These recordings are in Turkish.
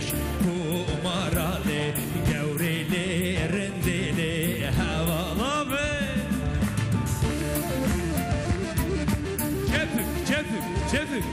خوش کوماراله گوریله رندله هوالا به چفک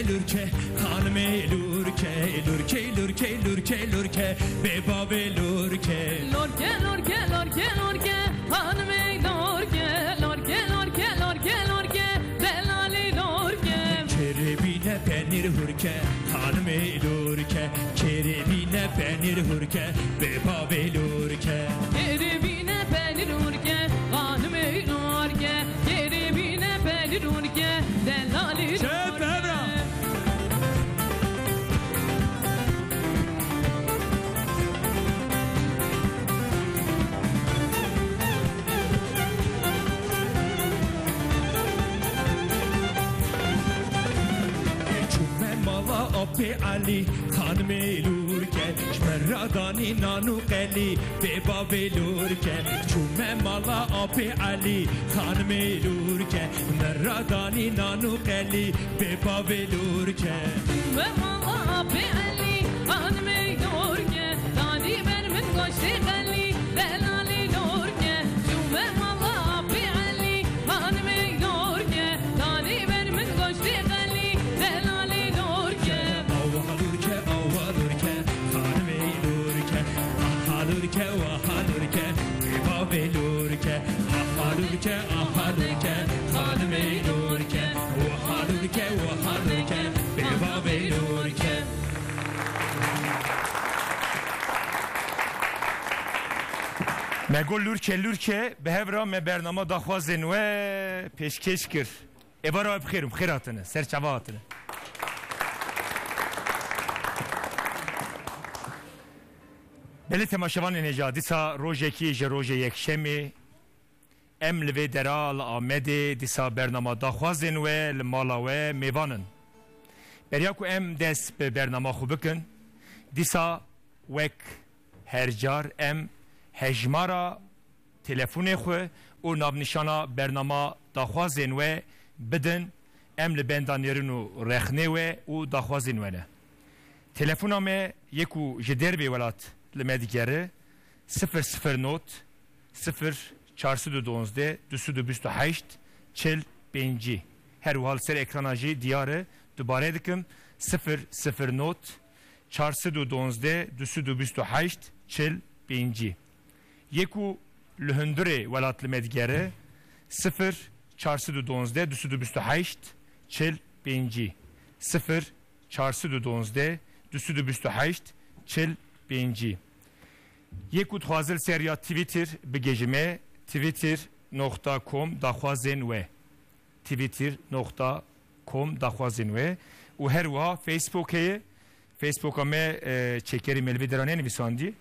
lurke hanıme lurke bebabe lurke hanıme lurke delali lurke kerebine penir hurke hanıme lurke kerebine penir hurke bebabe lurke kerebine penir hurke hanıme lurke kerebine penir hurke delali lurke Abi Ali hanıme lurke şmerradani nanu qeli bebabe lurke çume mala abi Ali hanıme lurke şmerradani nanu qeli bebabe lurke ve mala abi Ali hanıme lurke dani vermin koşti qeli delali lurke çume mala abi Ali hanıme lurke dani vermin koşti qeli delali Halurke vahalurke bebabe lurke halurke hanıme lurke vahalurke bebabe lurke Megol lurke behevra me bernama daxwazên we pêşkêş kir evara bixêrim xêratine serçava hatine Beli temaşevanên hêja dîsa rojekî ji rojê yekşemê em li vê dera li Amedê dîsa bernama daxwazên we li mala we mêvanin. Beriya ku em dest bi bernama xwe bikin dîsa wek her car em hejmara telefonê xwe û navnîşana bernama daxwazên we bidin em li bendanêrin û rexnê we û daxwazên we ne. Telefona me yekû ji derbê welat لمدیگره 009 0412 228 45 her hal ser ekranajı diyarı dubare dikim 009 412 228 45 yeku lühündüre velat limedgere 0412 228 45 0412 228 45 Yekut hazır seriya Twitter begecime twitter.com daxwazên ve twitter.com daxwazên ve û her wiha Facebook'a me çekeri melvê deranê nivîsandî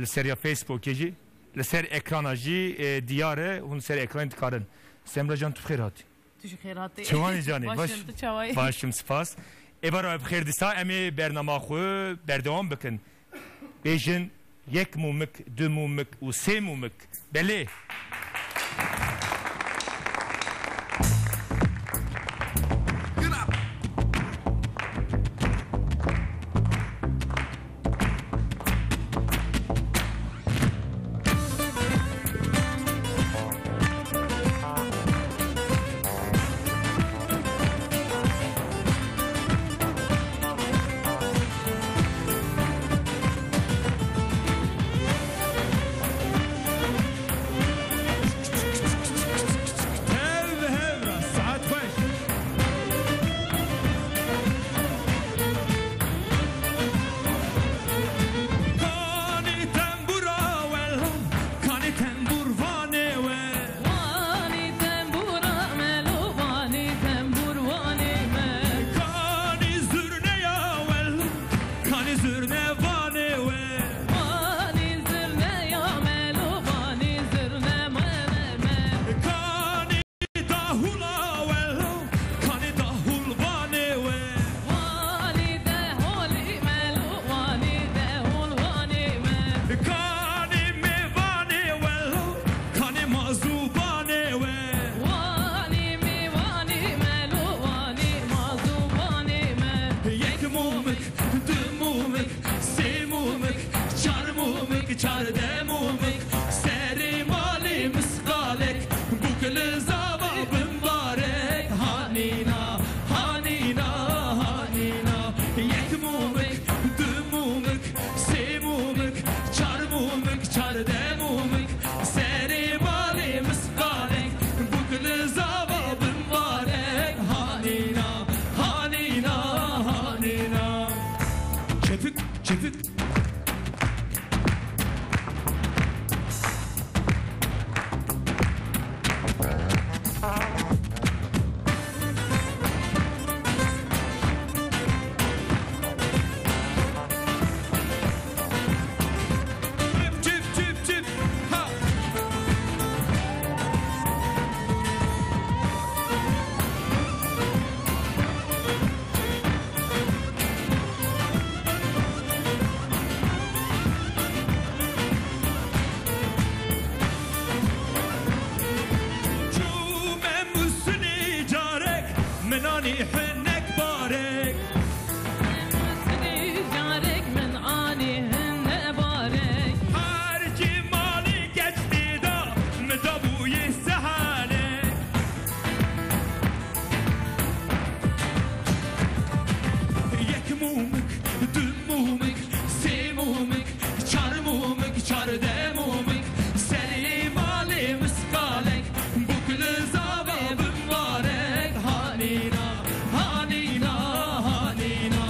li seriya Facebookê jî li ser ekrana jî diyar e hûn ser ekranê dikarin Semra tu bixêr hatî tu jî xêr hatî çawanê canê başım spas evara bixêr dîsa em ê bernama xwe berdewam bikin bêjin yek mumik, du mumik û sê mumik belê منانی حنک بارک جارك من آني هن بارك هر کی مالی گشتی دا مدابوی سهانه یک مومک دو مومک سه مومک چار مومک چار ده مومک سری مالی مسکالک بکل زباب مبارک هانینا هانینا هانینا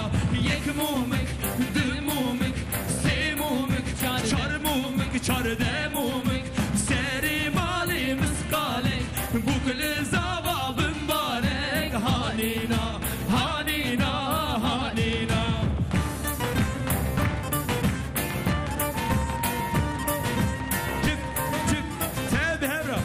یک مومک دو مومک سه مومک چار مومک چار ده مومک سری مالی مسکالک بکل زباب مبارک هانینا هانینا هانینا çık çık tevbe hevra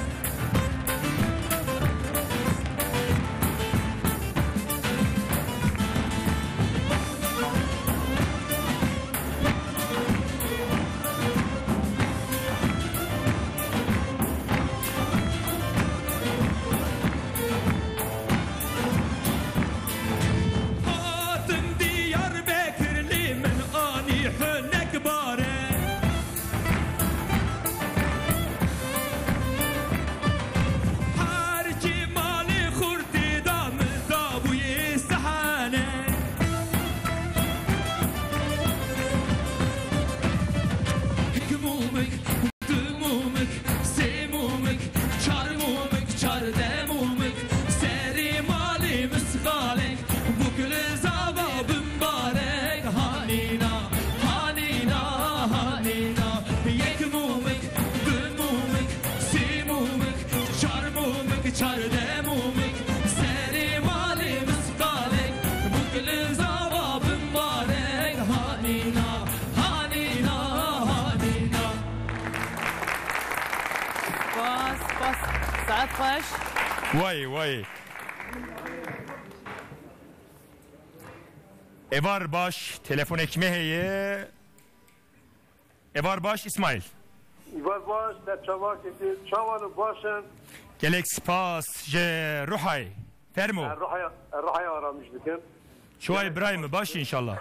Hatım Diyarbakırlı min ani hünek bare Her ki mali khurti dam dabuye sahane Ik mumek, du mumek, se mumek, çar mumek, çar de mumek Seri mali misgalek, bugül zavabım barek Hanina, hanina, hanina Yek mumek, du mumek, se mumek, çar mumek, çar de mumek Seri mali misgalek, bugül zavabım barek Hanina, hanina, hanina باس باس ساعت خوش Vay vay. Evar baş telefon ekmeğe. Evar baş İsmail. İvar baş, der çavak edi, çavanı başın, Gelek spas je ruhay. Fermo. Ruhaya aramıştık. Şuay İbrahim baş inşallah.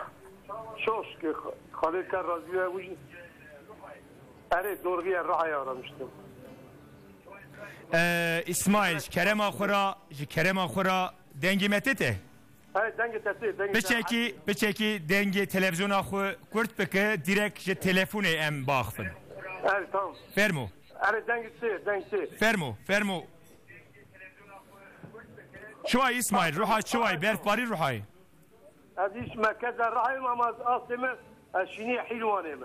Çok ki Halil Kar Razı'ya ucun. Evet, doğruya Ruhaya aramıştım. İsmail kerem akhura kerem akhura dengi metete. Evet, denge testi, Peçeki dengi televizyon akhu kurt peke direkt je telefonu em bakfın. Evet, tamam. Fermo. Evet, dengesi. Fermo. Şuay İsmail ruhay şuay berfbari ruhay. Az iş merkezde Ruhayım ama aslında şini Hilvan'ım.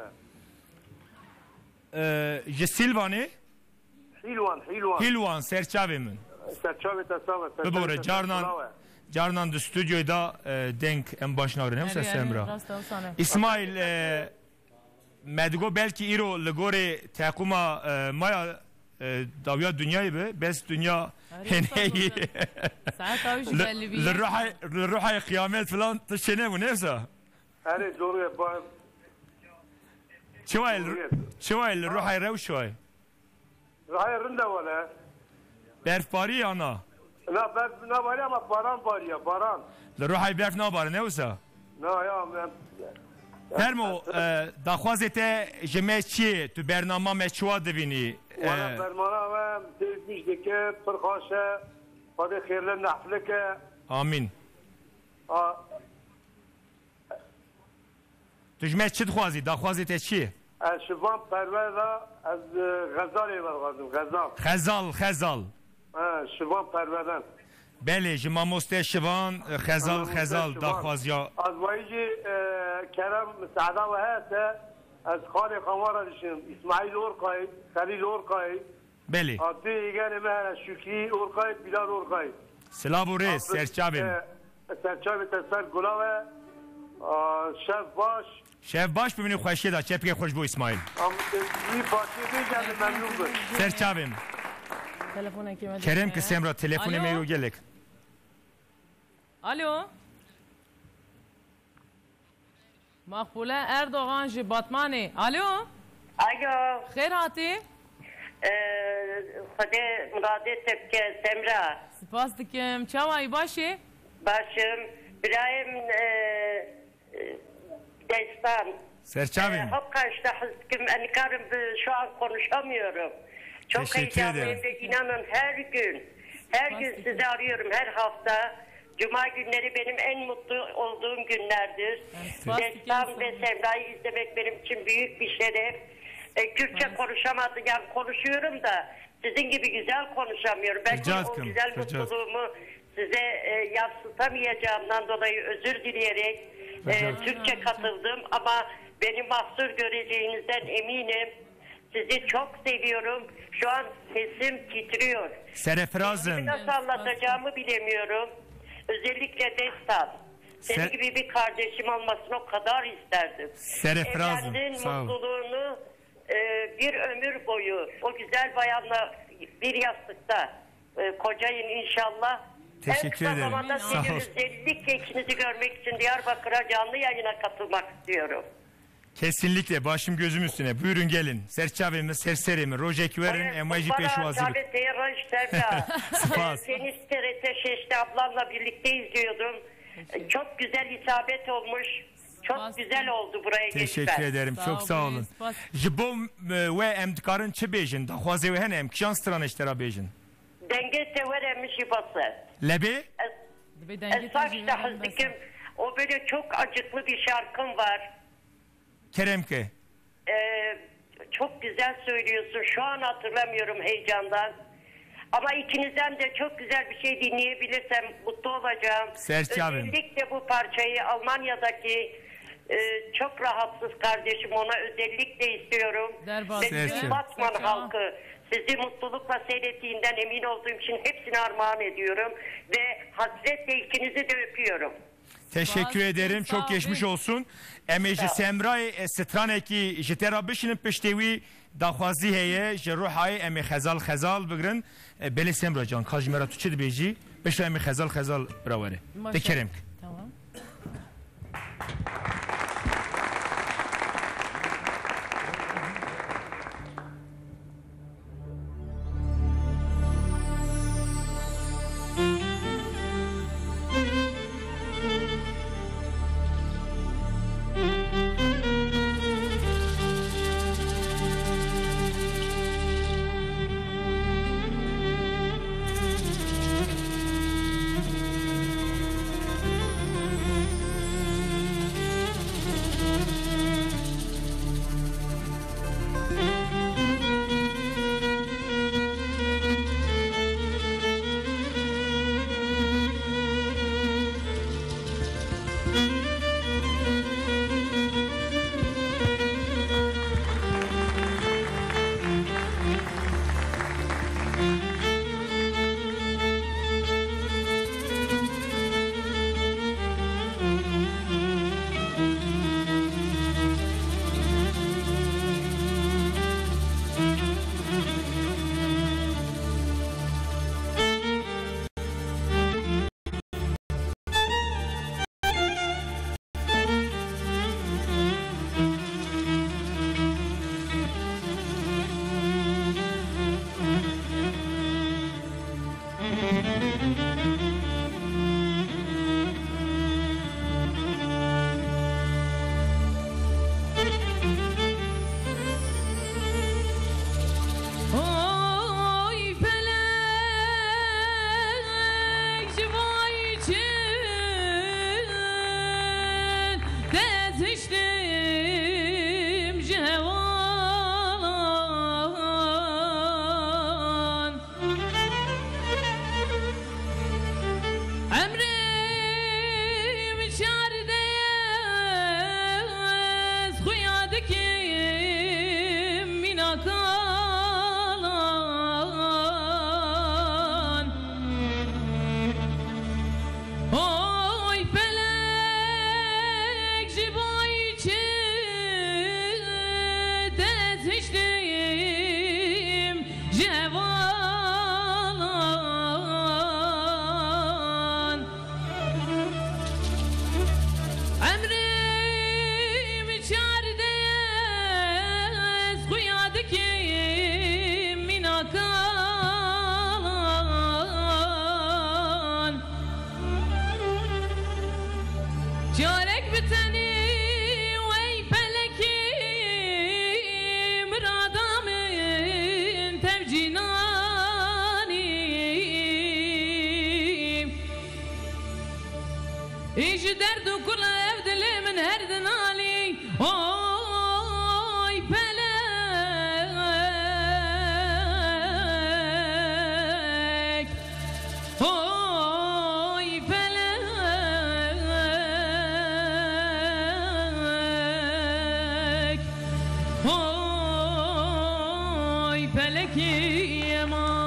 Je Silvani Hilvan. Hilvan serçavemin. Serçave tasavvur. Bibore Carnan du stüdyoda denk en başına öğrenim ses Semra. İsmail medgo belki iro legore takuma maya davya dünyayı be bes dünya heneyi ساعت هاوش belli bir للروحي قيامات فلان تشينه ونفسه Evet, doğruya شوي الروحي رو شوي Ruhaya rında var ha. برفباري انا Ne var ama baran var ya, baran. الروحي برف نابار نوسا Ne ya ben. فرمو داخوازته جمع چیه تو برنامه مچوا دبینی Valla fermana ve tezmişteki pırkaşa hadi hayırlı nafleke آمین تو جمع چی دخوازی داخوازته چیه şivan pervera az gazali var gazal. خزال şivan perverden. بله جمع مسته شوان خزال داخوازیا Az vayici Kerem Saada ve hete az khali kamara dişim İsmail Orkay, Halil Orkay. بله Adı yani mehra Şükrü Orkay, Bilal Orkay. سلام ریس سرچابیم Serçavi tesar gula ve şef baş. شف باش ببینی خوشی دا چه پی خوش بو اسماعیل Ama iyi başlığı geldi memnunum. سرچابیم Telefona kime کرم که سمرا تلفن Alo? میرو گلک Alo. Makbule Erdoğan ji Batmanê. Alo. Alo, Xêr hatî? Xwedê muradê te bike Semra. Spas dikim. Çawa yî başê? başım. İbrahim Destan. Serçavin. Hokkaş'ta hızkım enkarım şu an konuşamıyorum. Çok Teşekkür heyecanlıyım ederim. ve inanın her gün sizi arıyorum her hafta. Cuma günleri benim en mutlu olduğum günlerdir. Destan ve Semra'yı izlemek benim için büyük bir şeref. Kürtçe konuşamadım, yani konuşuyorum da sizin gibi güzel konuşamıyorum. Belki o güzel mutluluğumu size yansıtamayacağımdan dolayı özür dileyerek Türkçe katıldım ama beni mahsur göreceğinizden eminim. Sizi çok seviyorum. Şu an sesim titriyor. Serefrazın. Nasıl anlatacağımı bilemiyorum. Özellikle Destan. Senin gibi bir kardeşim olmasını o kadar isterdim. Serefrazın. Evlendin, Sağ ol. mutluluğunu bir ömür boyu o güzel bayanla bir yastıkta kocayın inşallah. Teşekkür ederim. En kısa zamanda Sağ seni ol. özellikle ikinizi görmek için Diyarbakır'a canlı yayına katılmak istiyorum. Kesinlikle başım gözüm üstüne. Buyurun gelin. Serçavimi, serserimi, rojekverin, emajı peşvazılık. Spas. Seni TRT Şeşte ablanla birlikte izliyordum. Çok güzel isabet olmuş. Çok güzel oldu buraya geçmek. Teşekkür ederim. Çok sağ olun. Jibom ve emdkarın çi bejin. Daxwaze ve henem kişan stranıştera bejin. Denge severemiş ibası. Lebi? Esakşta hızlıkım. O böyle çok acıklı bir şarkım var. Keremke. Çok güzel söylüyorsun. Şu an hatırlamıyorum heyecandan. Ama ikinizden de çok güzel bir şey dinleyebilirsem mutlu olacağım. Serçavim. Özellikle bu parçayı Almanya'daki çok rahatsız kardeşim ona özellikle istiyorum. Ve tüm Batman halkı sizi mutlulukla seyrettiğinden emin olduğum için hepsini armağan ediyorum. Ve hasretle ikinizi de öpüyorum. Teşekkür ederim. Çok geçmiş olsun. Emeji Semray Straneki jitera bişinin peştevi daxwazi heye jeruhay emi xezal bigrin beli Semra can kajmera tu çid beji beşra emi xezal bravare. Tekerem. Tamam. Oy felek jiboy İşi derdu kula evdilimin herden ali oy felek oy felek oy felek yaman.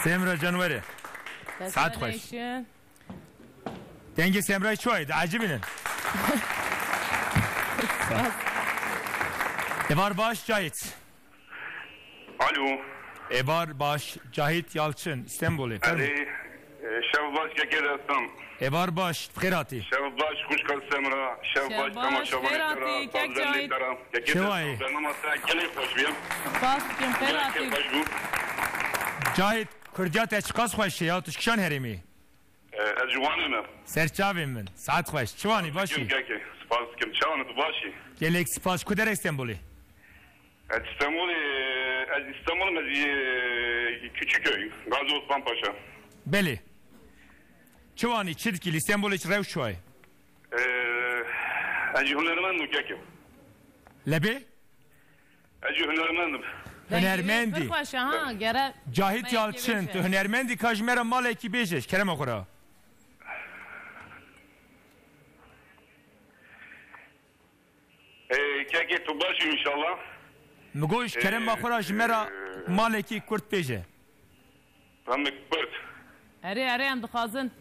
Semra canveri. Saat hoş. Denge Semra çoğuydu. Acibinin. Evar Baş Cahit. Alo. Evar Baş Cahit Yalçın. İstanbul'u. Ali. Şevbaş Kekerestan. Evar Baş. Khirati. Şevbaş Kuşkal Semra. Şevbaş Kamaşavan Khirati. Kek Cahit. Şevay. Ben ama sen gelip hoş biyim. Baskim Khirati. Cahit Kurdiyat çıkas hoş ya. Tuşkşan herimi. Ejwanım. Serçavim min. Saat hoş. Çuvani başı. Spas kim çağını başı. Gelek spas kuder İstanbul'u. İstanbul mezi Küçükköy. Gazi Osman Paşa. Beli. Çuvani çitkili İstanbul'u hiç rev şoy. Eci hünermendim kekim. Lebi? Eci hünermendim. Hünermendi. Cahit Yalçın. Hünermendi kajmera mal eki bejeş. Kerem okura. Keke tubaşı inşallah. Mgoş Kerem okura jmera mal eki kurt beje. Tam kurt. Arı am dixazin.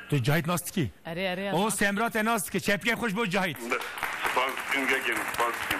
Tu Cahit nasıl ki? Arı. O Semrat nasıl ki? Çepke hoş bu Cahit. Spaskim kekim. Spaskim.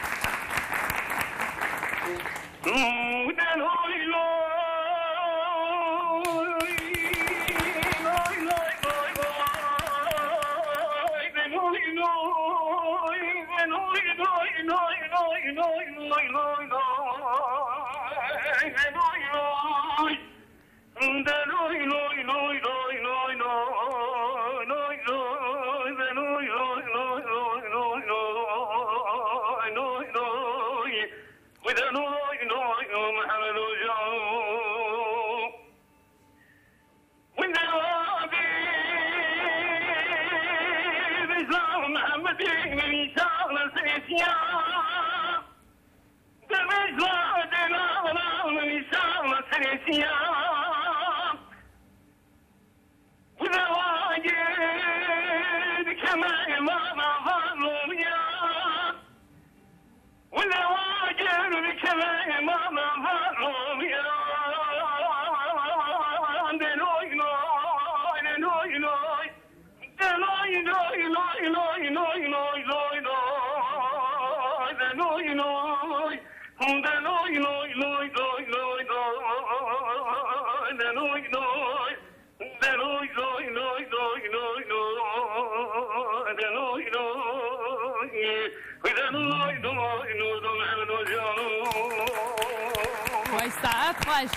خوش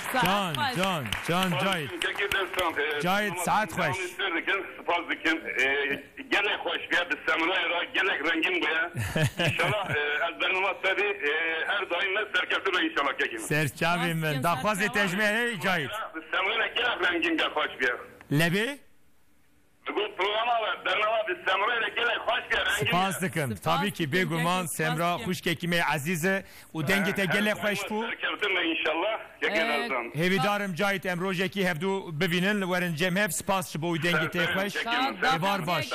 Can, Can Cahit. Cahit, saat hoş. Spas dikin. Gelek hoş bir yer. Semra'ya gelek rengin bu ya. İnşallah ezberim tabi her daim ne serkeftir inşallah kekim. Serçavim ben. Daxwazê tejme hey Cahit. Semra'ya gelek rengin gel hoş bir yer. Lebi? Bu programa var. Bernama biz Semra'ya gelek hoş bir yer. Spas dikim. Tabii ki beguman Semra xuşkekime azize u dengete gelek hoş bu. Serkeftir inşallah kekim azam. Hevidarım Cahit em rojekî hevdû bivînin werin cem spas ji bo wî dengê tê xweş. Var baş.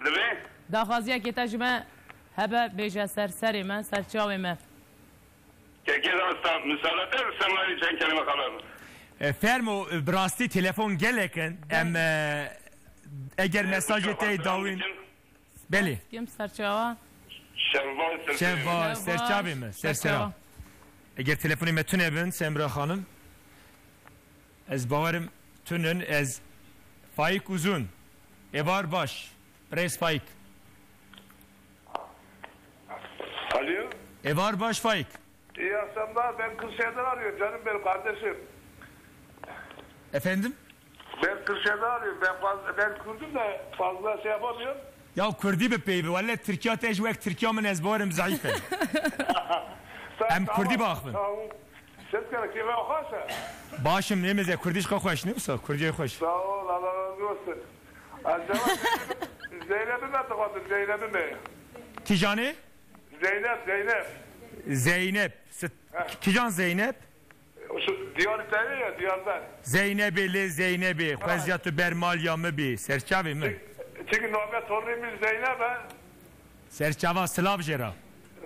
Levi? داخوازیا که تجمع هبه بیجه سری من سرچاوی من Kekim azam. Müsaade eder Semra'ya için kelime haber. Fermo brastî telefon gelekin em eger mesajê te dawîn. Belê. کم سرچاوا Şevva serçavê me sersera. Eger telefonê me tune bin Semra xanım. Ez bawerim tunin ez Faik uzun. Evar baş. Pres Faik. Alo. Evar baş Faik. İyi akşamlar. Ben Kırşehir'den arıyorum canım benim kardeşim. Efendim? Ben Kırşehir'den arıyorum. Ben Kürdüm de fazla şey yapamıyorum. Ya Kurdî bi peyvê wele Tirkiya te ji wek Tirkiya min ez bawerim zayıf e. Em Kurdî baxbin. Ses gerek kime okarsa. Başım nemize Kurdîş xweş ne wisa Kurdiyê xweş. Sağ ol Allah razı olsun. Acaba Zeynep'i mi tıkladın Zeynep'i mi? Kijane? Zeynep. Zeynep. Kijan Zeynep? Şu diyar tane ya diyardan. Zeynep'i li Zeynep'i. Xweziyatı bermalya mı bi? Serçavê mi? Çünkü Nobel torunumuz Zeynep ha. Serçava Slav jera.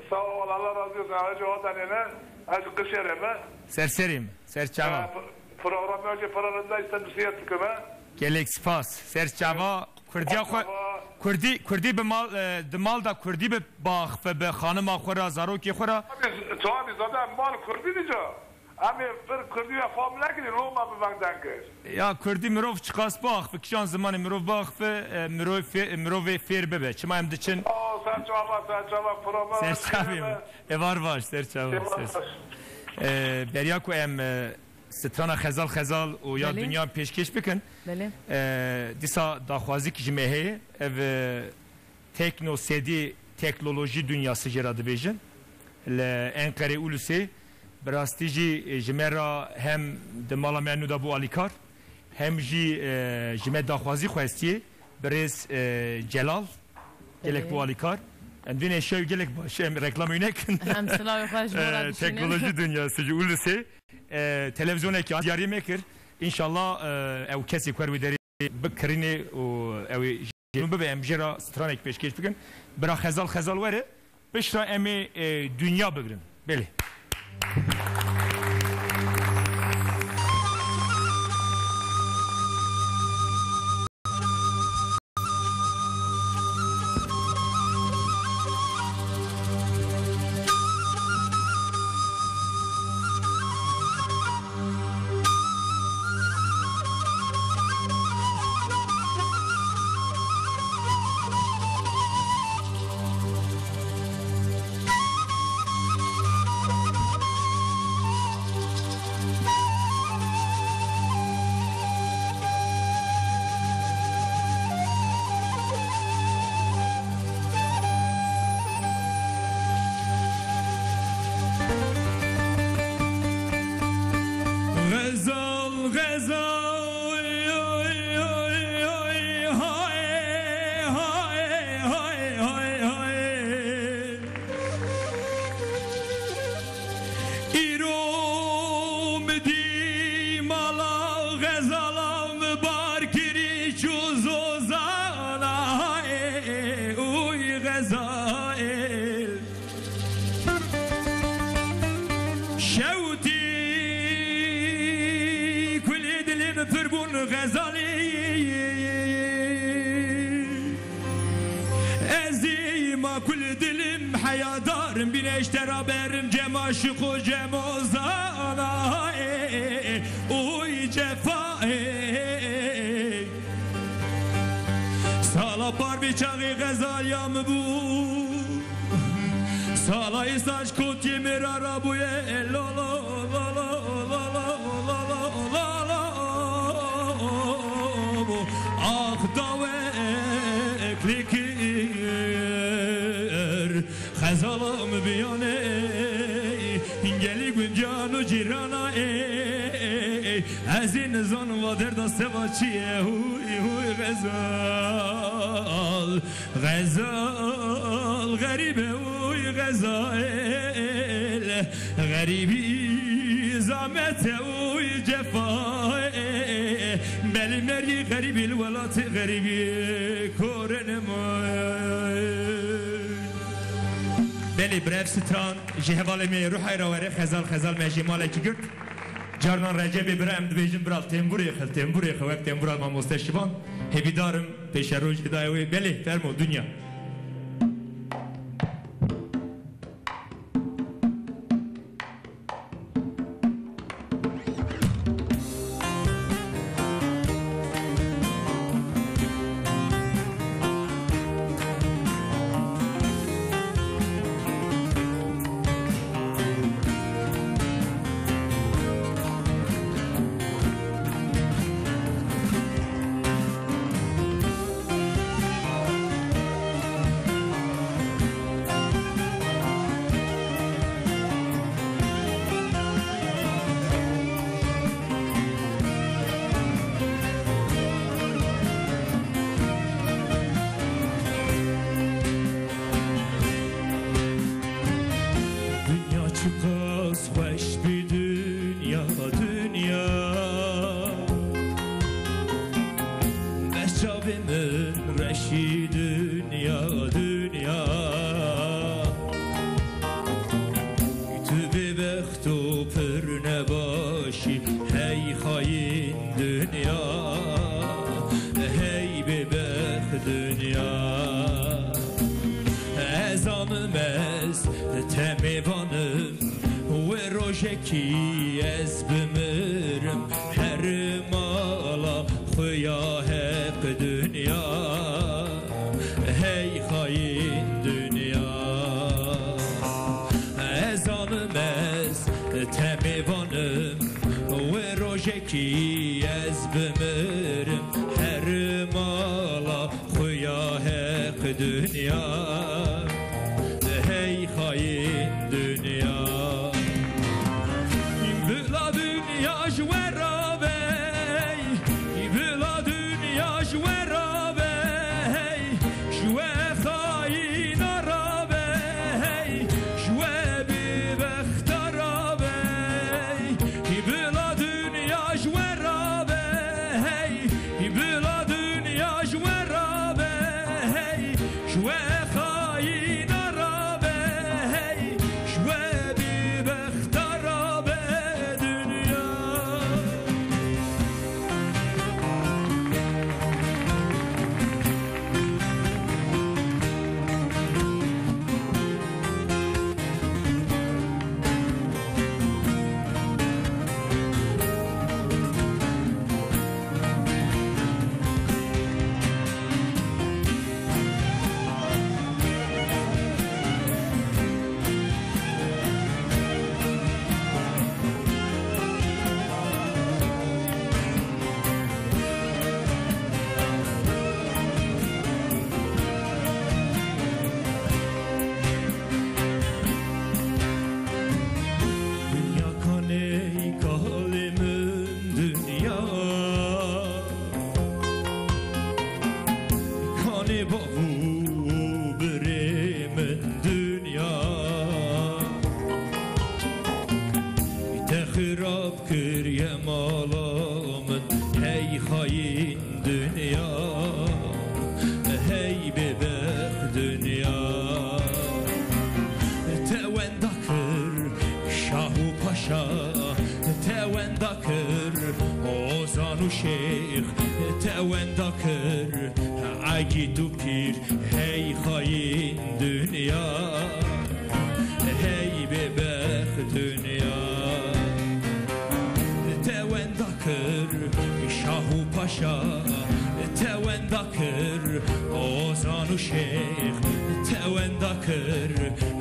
Sağ ol Allah razı olsun. Hacı o da nene. Hacı Kırşehir'e mi? Serserim. Serçava. Program önce paralarında istatistik ettik ha. Gelek spas. Serçava. Kurdiya Kurdi bi mal da Kurdi bi bax ve bi xanıma xora zarokê xora. Tabii zaten mal Kurdi diyor. Ama bir Kurdiye famile gibi Roma bir baktan kız. Ya Kurdi mirov çıkas bax ve kişan zamanı mirov bax ve mirov fer bebe. Çima em diçin. Serçava program. Serçavê var serçava. Beriya ku em strana xezal û ya dünya pêşkêş bikin. Dîsa daxwazîk ji me heye ev teknosedî teknolojî dünyası jê ra dibêjin. Li Enqerê Ulusê bi rastî jî ji me ra hem di mala me nû da bû alîkar hem jî ji me daxwazî xwestiye bi rêz Celal gelek bû alîkar. Em dînê şew gelek baş em reklamê nekin. Teknolojî dünyası ji Ulusê televizyonekî diyarî me kir. İnşallah ew kesî ku wî derê bikirinê û ew bibe em jê ra stranek pêşkêş bikin. Bira xezal were pişra em ê dünya bigirin. Belê. Salay saç kut yemir arabuye la la la la la la la la la ah dave eklikir Khazalım biyane ingeli güncanu cirana Azin zon vader da sevaçiye huy huy gazal Gazal garibe huy gazal Garibi zamete huy cefa Beli meri garibil velatı garibi korenemay Beli brev stran jehvale me ruhay ravare khazal me jemaleki gürt Carnan Recep'i bir emd bejim biral temburiye xevek tembural ma musteşiban hebidarım peşeroj hidayevi beli fermo dünya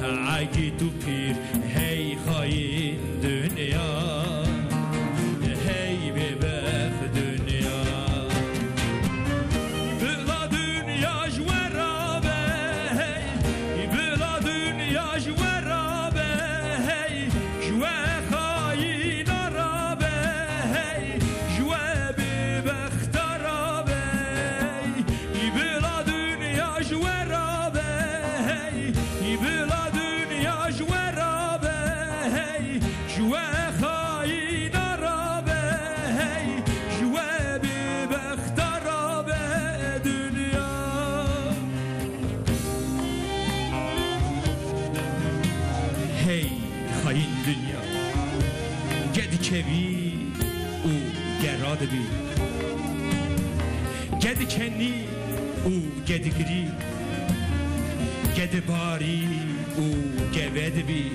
اگه تو پیر هی خاین دنیا هی ببخ دنیا بلا دنیا جورابه هی بلا دنیا جورابه هی جوا خاین رابه هی جوا ببخت رابه هی بلا دنیا جورابه هی بلا دنیا جورابه هی جوا خاین رابه هی جوا ببخت رابه دنیا هی خاین دنیا گدی چوی او گراد بی گدی کنی او گدی گری گدی باری او گوید بی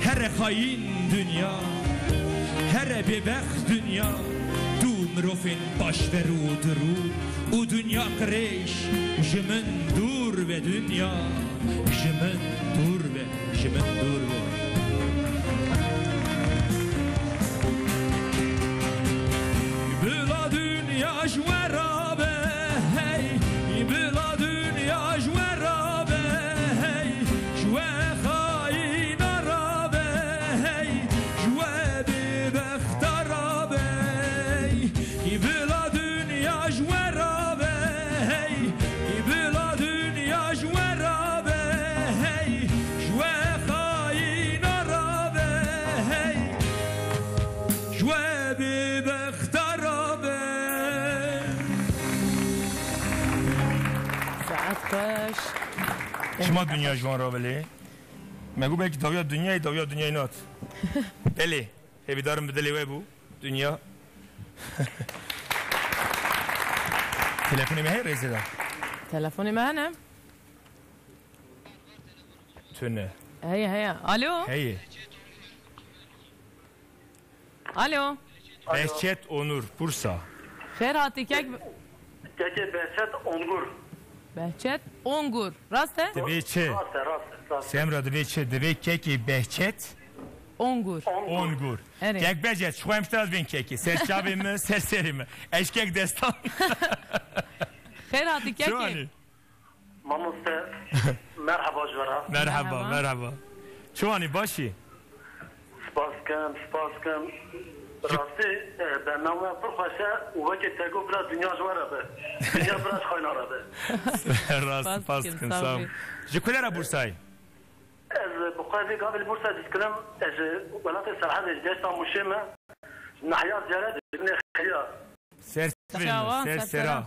هر خاین دنیا هر ببخت دنیا دو مروفین باش برو درو او دنیا قریش جمن دور به دنیا جمن دور به جمن دور به بلا دنیا جورابه هی بلا دنیا جورابه هی جوا خاین رابه هی جوا ببخت رابه هی بلا دنیا جورابه هی بلا دنیا جورابه هی جوا خاین رابه هی جوا ببخت رابه ساعت خوش شما دنیا جوان را بله مگو بلکه داویا دنیای نات بله هیویدارم بدلی وی بو دنیا تلفنی مهی ریزه دا تلفوني معنا تونه هيا الو هی الو Behçet Onur Bursa خير هاتي كيك Keke Behçet Ongur. بهجت اونگور راسته Dve çe Rast. Semra dve çe dve keki Behçet اونگور Ongur Evet. Kek Behçet şu hemştaz bin keki Serçabi mi serseri mi Eşkek destan خير هاتي Şu كيك hani Mamuste merhaba jvara. Merhaba merhaba Şu hani başı Spaskem. Rasti bername profesör uveke tego biraz dünya jvara be. Dünya biraz kaynara be. Rast paskın sağ ol Jikulera Bursa'yı Ez bu kadar qabil Bursa diskelim ez velat serhad ejdeşta muşeme nahya ziyaret ibn khiyar. Şava, Sersera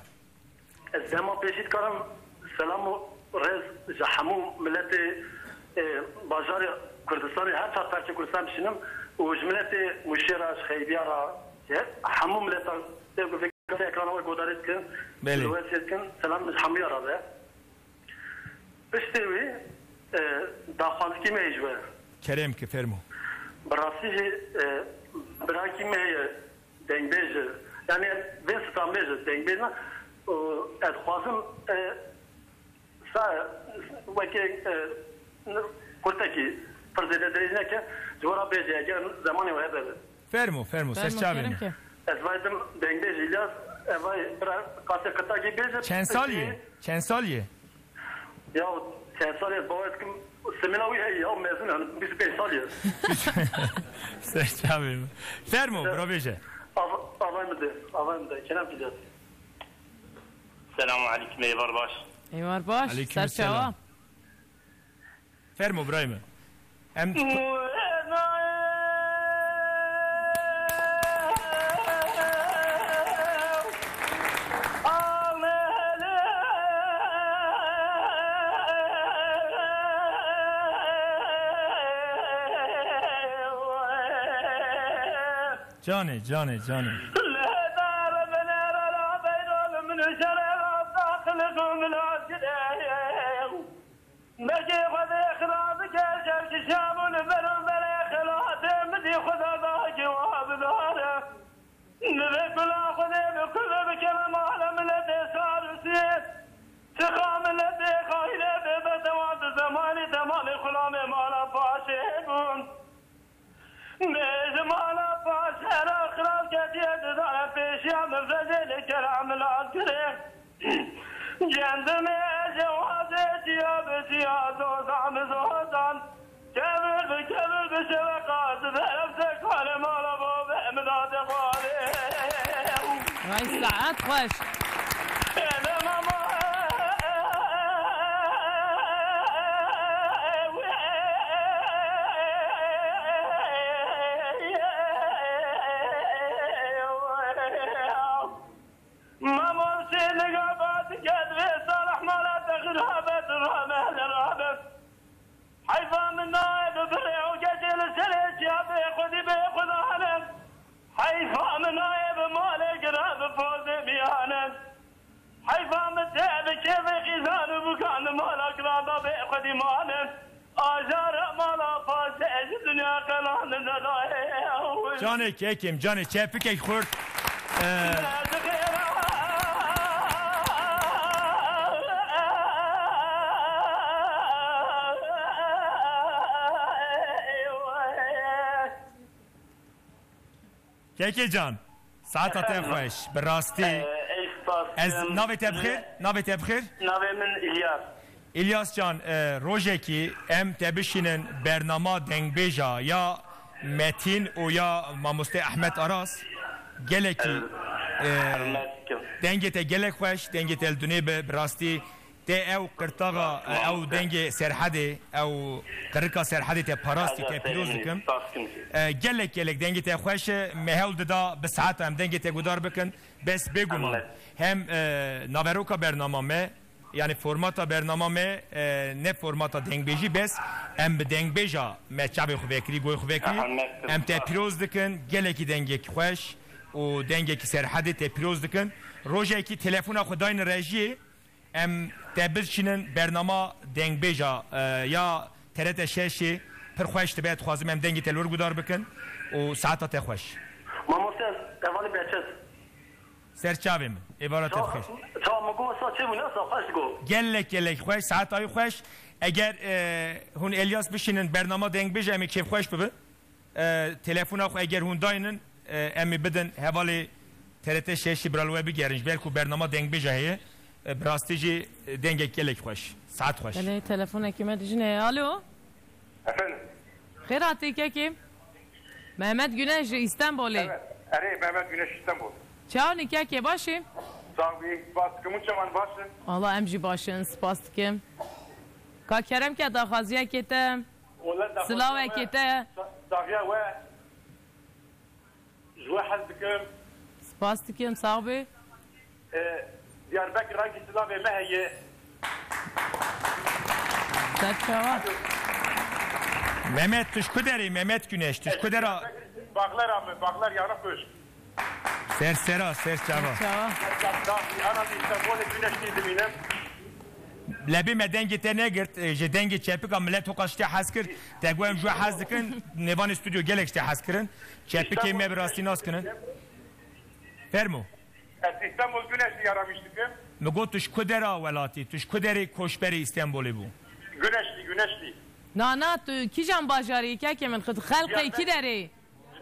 Ez zaman peşit karam selamu rez jahamu milleti bajar Kürdistan'ı her saat parça Kürdistan düşünüm. O milleti muşera xeybiyara hamu milleti tevkü fikri ekrana ve godaret ki Beli. selam hamiyara be. Piştivi daxwazki me hejwe. Kerem ki fermo Berasî jî birakî me heye dengbêj yani vê stranbêj dengbêj na ez xwazim wekê kurtekî pir zêde derêj neke ji wera bêje eger zemanê we hebe be. Fermo Serçabi mi Ez vaydim dengbêj İlyas evay kasê qıtakî bêje. Çen saliye Ya çend salê bawer dikim semina wî heye ya mezin hani 25 salê. Serçabi mi Fermo Brabeje Avay mı de kelam kiliyor. Selamun aleyküm eyvar baş. ايوار باش عليكم سر شوا السلام Fermo Brahim Hem Cani مجي خذ اخراجك جرج شامل برم بلا خلاص مدي خذ ذا جواب داره نبي لا خذ بكل بكلام على من الدسار سيف سخام الذي قايل ببدوات زماني تمام خلام زمانا باشرا خلال كتير دار بيشام فزل كلام العسكري جندمي جوازي يا بزياد وزعم زودان كبر بشوقات بنفسك على مال ابو بحمد غالي هاي ساعات خوش انا ماما حيفا من نائب بريع وجزيل السليج يا بيخذي بيخذ عنك حيفا من نائب مالك راب فوز ميانا حيفا من تعب كيف خزان وكان مالك راب بيخذي مانا آجار مالا فاسع الدنيا قلان ندائي جاني كيكم جاني çepik خورد كيكي جان ساعتها تخوش بالراستي از ناوی تبخیر ناوی تبخیر ناوی من إلياس İlyas Can rojeki em tebişinin bernama dengbêja ya Metin o ya Mamoste Ahmet Aras geleki dengete gelek xweş dengete el dunê bi rastî te ew qirtağa ew dengê serhedê ew qirika serhedê te parastî te pîroz dikim gelek dengê te xweş me hewl dida bi saeta em dengê te gudar bikin bes bêguman hem naveroka bernama me yani formata bernama me ne formata dengbêjî bes em bi dengbêja me çavê xwe vekirî goy xwe vekirî em te pîroz dikin gelekî dengekî xweş û dengekî serhedê te pîroz dikin rojekî telefona xwe dayîn rejiyê em te bişînin bernama dengbêja ya TRT 6 pir xweş dibe dixwazim em dengê te li wir gudar bikin û saeta te xweş Mamoste evalî beçet serçavê min êvara te bixêr gelek xweş saetayî xweş eger hûn Elyas bişînin bernama dengbêja em ê kêfxweş bibin telefona xwe eger hûn dayînin em ê bidin hevalê TRT 6 biral we bigerin ber ku bernama dengbêja heye bi rastî jî dengek gelek xweş saet xweş Beni telefonekî me dijîne alo Efendim? Xêr hatî kekî Mehmet Güneş İstanbul'ê Evet, Mehmet Güneş İstanbul. Çavnî kekê başî Sağ olun, baskımın çaman başın. Allah em jî başin spas dikim Ka kerem ke daxwaziyekê te Silavekê te Dagiya ve Jwe hez dikim Spas dikim sağ bê Diyarbakır hangi silavê me heye Serçava Mehmet tuş kuderî Mehmet Güneş tuş kudera Bağlar yana kuş. sersera serçava Çava Ana İstanbul'e güneş değilim. lebî me dengê te negirt ji dengê çepika millet hoqa ştê hez kir te guhem jwe hez dikin nêvanê stûdyo gelek ştê hez kirin çepikê me bi rastî nas kirin fermo İstanbul güneş yaramıştık. mi got tuş kudera welatî tuş kuderî koşberî İstanbulê bû Güneşli. Nana tu kîjan bajarî kekê min xit xelqê kî derê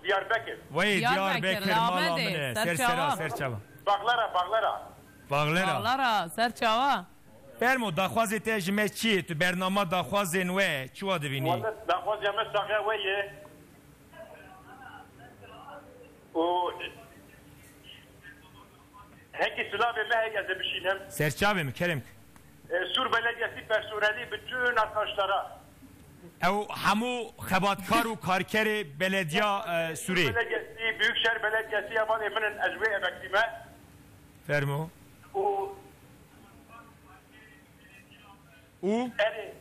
Diyarbakır. Wê Diyarbekir mala Lamedê, min e serçava. serçava Bağlara. Bağlera Bağlara serçava fermo daxwazê te ji me çi ye tu bernama daxwazên we çiwa dibînî Vallahi daxwaz yemes sağa ve ye. O heki silahı me heye zebişinem. serçavê mi kerim Sur Belediyesi personeli bütün arkadaşlara. ew hemû xebatkar û karkerê belediya Sûrê Belediyesi, Büyükşehir Belediyesi yapan eminin ecve emeklime. fermo O û eri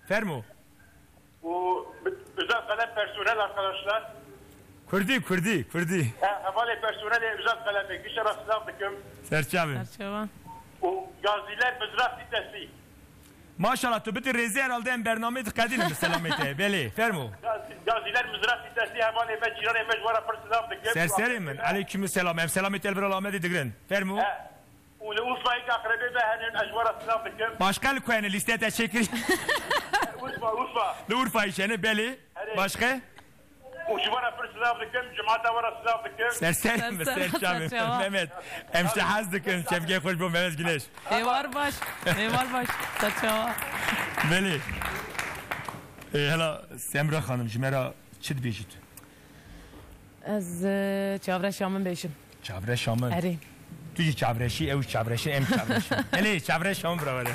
fermo o özel kalem personel arkadaşlar. Kurdî Havale personeli özel kalem dışarı silah dikim. serçavê serçava O gaziler mızrak sitesi. maşallah tu bitî rêzê herhalde em bernamê diqedînin bi selamêtê belê fermo Gaziler mızrak sitesi havale me ciran me jwara per silah dikim. serserê min aleyküm selam em selamêtê elbir Alamedê digirin fermo Urfa'yı akrabe ve henin ecvara silah dikim. başka li ku hene lîstê te çêkirî Urfa. li Urfayê şene belê Her Başka? Uçuvara fır sınav dikim, cumata vara sınav dikim. Serserim, serserim. Mehmet. Emşte haz dikim, şevke hoş bu Mehmet Güneş. Eyvar baş. Saçava. Beli. Hala Semra Hanım, jimera çit bejit? Az çavre şamın beşim. Çavre şamın. Eri. Tu çavreşi, ev çavreşi, em çavreşi. Hele çavre şamın bravare.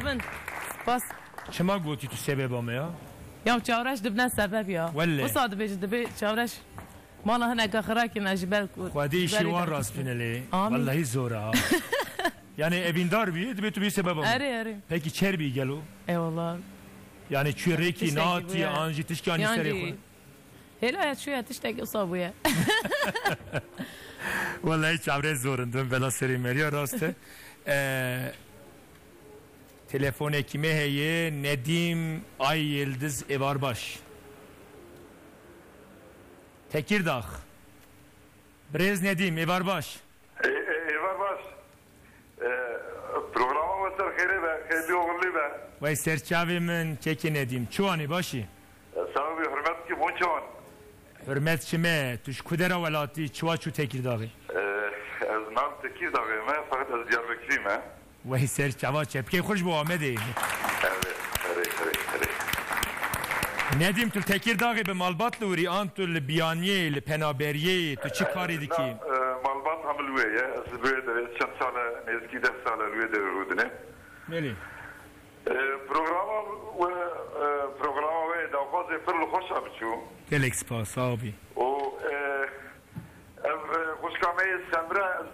چاون باس چما گوتی تو سببامه یا؟ یا چاورش دبنا سبب یا ولی. وصاد بیش دبی چاورش مالا هنگا خراکی نجبر خودی شیوان راست بینلی والله زوره ها یعنی evindar بی تو بی سببامه اره peki çer bir gelo ای والله yani çüreki nati anji tişkani seri يعني هلا شوية تشتاق إصابة vallahi çavre zorundum bela seri meriya rastı telefon kime heye Nedim Ay Yıldız Evarbaş Tekirdağ Brez Nedim Evarbaş Evarbaş programa mesela khayre be khayli oğulli be ve serçavimin keki Nedim çuani başı sana bir hürmet ki bonçavan hürmet çime tuş kudera velati çuva çu Tekirdağ'ı az nam Tekirdağ'ı me fakat az Diyarbakır'ı me ve serçava çepke hoş bu Ahmet'i Nedim tu Tekirdağ'ı be malbatlı uri antul biyaniye le penaberiye tu çıkarıydı ki malbat hamil ve ya az böyle de çat sala nezki de sala ve de rudine Meli programa ve davazı fırlı hoş abçu Gelek spas abi o kuşkamayı semra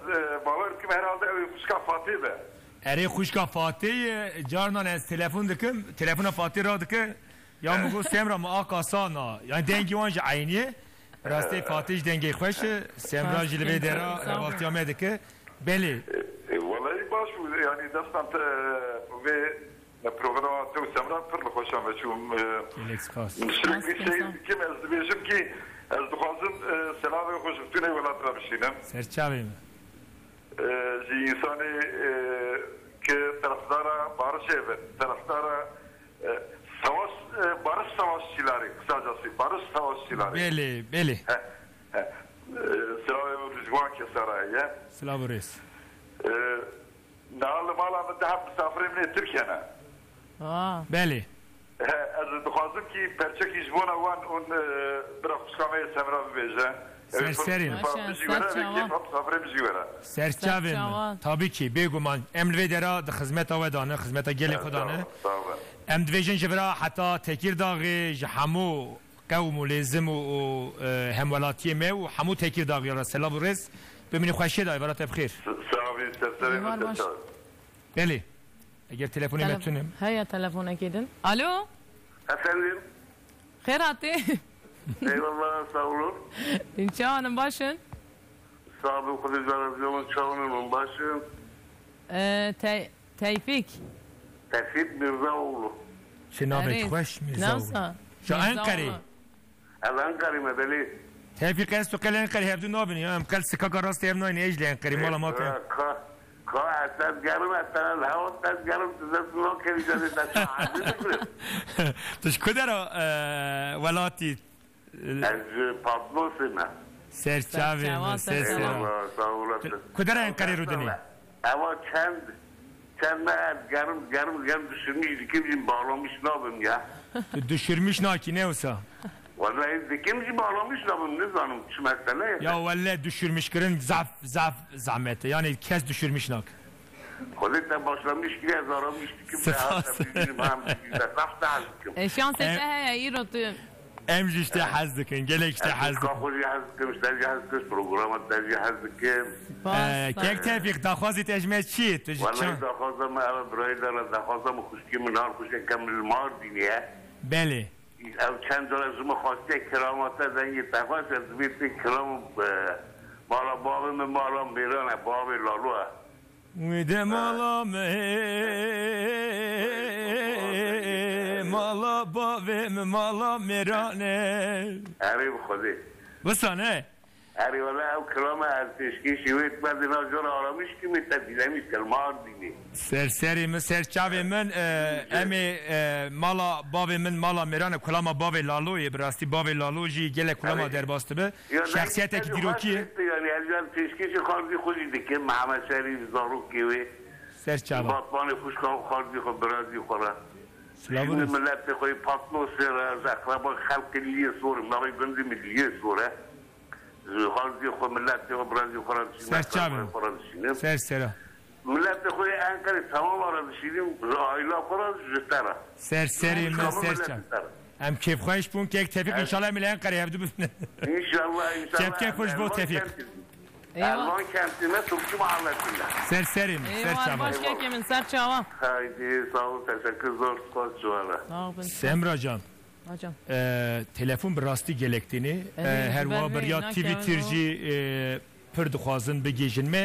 bağır ki herhalde kuşka Fatih be eri kuşka Fatih carnan ez telefon dikim telefona Fatih ra dike ya mu go semra ma akasana yani dengi wanji ayniye rastı Fatih dengi xoş semra jilve dera evaltiyame dike beli vallahi baş yani dastan ve programa tu semra fırlı hoş abçu Gelek spas sürekli şey kim ez diyeceğim ki ez duhazım selam ve hoş bütüne velatla bişinem serçavi mi جي إنساني كطرفدارا بارش evet طرفدارا savaş barış savaşçıları kısacası barış savaşçıları beli selam Rızvan Kesaray'a selam reis نعلم على مدحب مسافرين من تركيا beli از دخوازم کی پرچک ایجبونا وان اون برا خسکامه سمرا ببیجه Serserin. Serçavim. Tabii ki beguman emri dera da hizmeta vedane hizmeta gele khodane. Em dvejin jevra hatta Tekirdağ'ı hamu قوم لازم و همولاتي ما وحمو Tekirdağ ya selam rez bemini خوشی da برات بخیر. بله. اگر تلفنی میتونم. هيا تلفون اكيد. الو. Efendim. خيراتي. Eyvallah sağ olun. İnşallah başın. Sağ olun Kudüs'ün çağının başın. Tevfik. Tevfik Mirzaoğlu. شنابك خوش نوسا. شو أنقري. الأنقري ما بلي. تevfik استو قال أنقري هبدو نابن يا أم قال سكاكا راس تيمنو إن إيش لأنقري مالا ما تيم. أستاذ جارم أستاذ الهوا أستاذ جارم تزسلو كذي جالس تسمع. تشكدرا ولاتي. Patnosina. Serçavim, serçavim. Kudara Ankara rudini. Ama kendi düşünmüş, kimsin bağlamış ne yapayım ya? Düşürmüş naki ne olsa? Vallahi kimsin bağlamış ne yapayım ne zanım şu mesele? Ya vallahi düşürmüş kırın zahmeti yani kes düşürmüş nak. Kolekten başlamış ki zaramış kim şans ethe iyi rotu. امجي اشتي حزدكن قالك اشتي حزدكن كاخذ يحزدكن مش ترجع حزدكن بروجرامات ترجع حزدكن كيك تافيق تاخذي تجمعت شيء والله تاخذ ما انا برايدر تاخذ ما خشكي من نهار خش كمل الماردين يا بله او كان دول زما خواسته کرامات زنگ تاخذ زبيت كرام مالا باب من مالا ميران باب لالو وده مالا مالا بابم مالا میرانه اری خودی بسانه اری ولی او کلام از تشکی شوید بعد اینا جور آرامیش که میتدیدمیش کلمار دینی سرسری من سرچاوی من امی مالا بابی من مالا میرانه کلام بابی لالوی براستی بابی لالو جی گله کلام در باسته به شخصیت کی دیروکیه یعنی از تشکی خاردی خودی دیگه محمد شریف زاروکی و سرچاوا باطمان خوشکام خاردی خود برازی خوره Şimdi millet de koyu patnosera, zakraba halk liye soru, nabi gündü milliye soru. Halk diyor millet diyor Brazil Fransız. Serçavim. Sersera. ملت خوی انکاری تمام را بشیدیم رایلا پراز جستره سرسری من سرچم ام کیف خواهش بون که یک تفیق انشالله ملیان قریه هفته ببینه انشالله کیف خوش بو تفیق الان کمتیمه توبچی محمدینه سرسریم سرچم باش که من سر چاوا haydi sağ ol teşekkür zor spor çuvala Semra can telefon bir rastı gerektiğini her var ya Twitter'ci پر دخوازن بگیجن می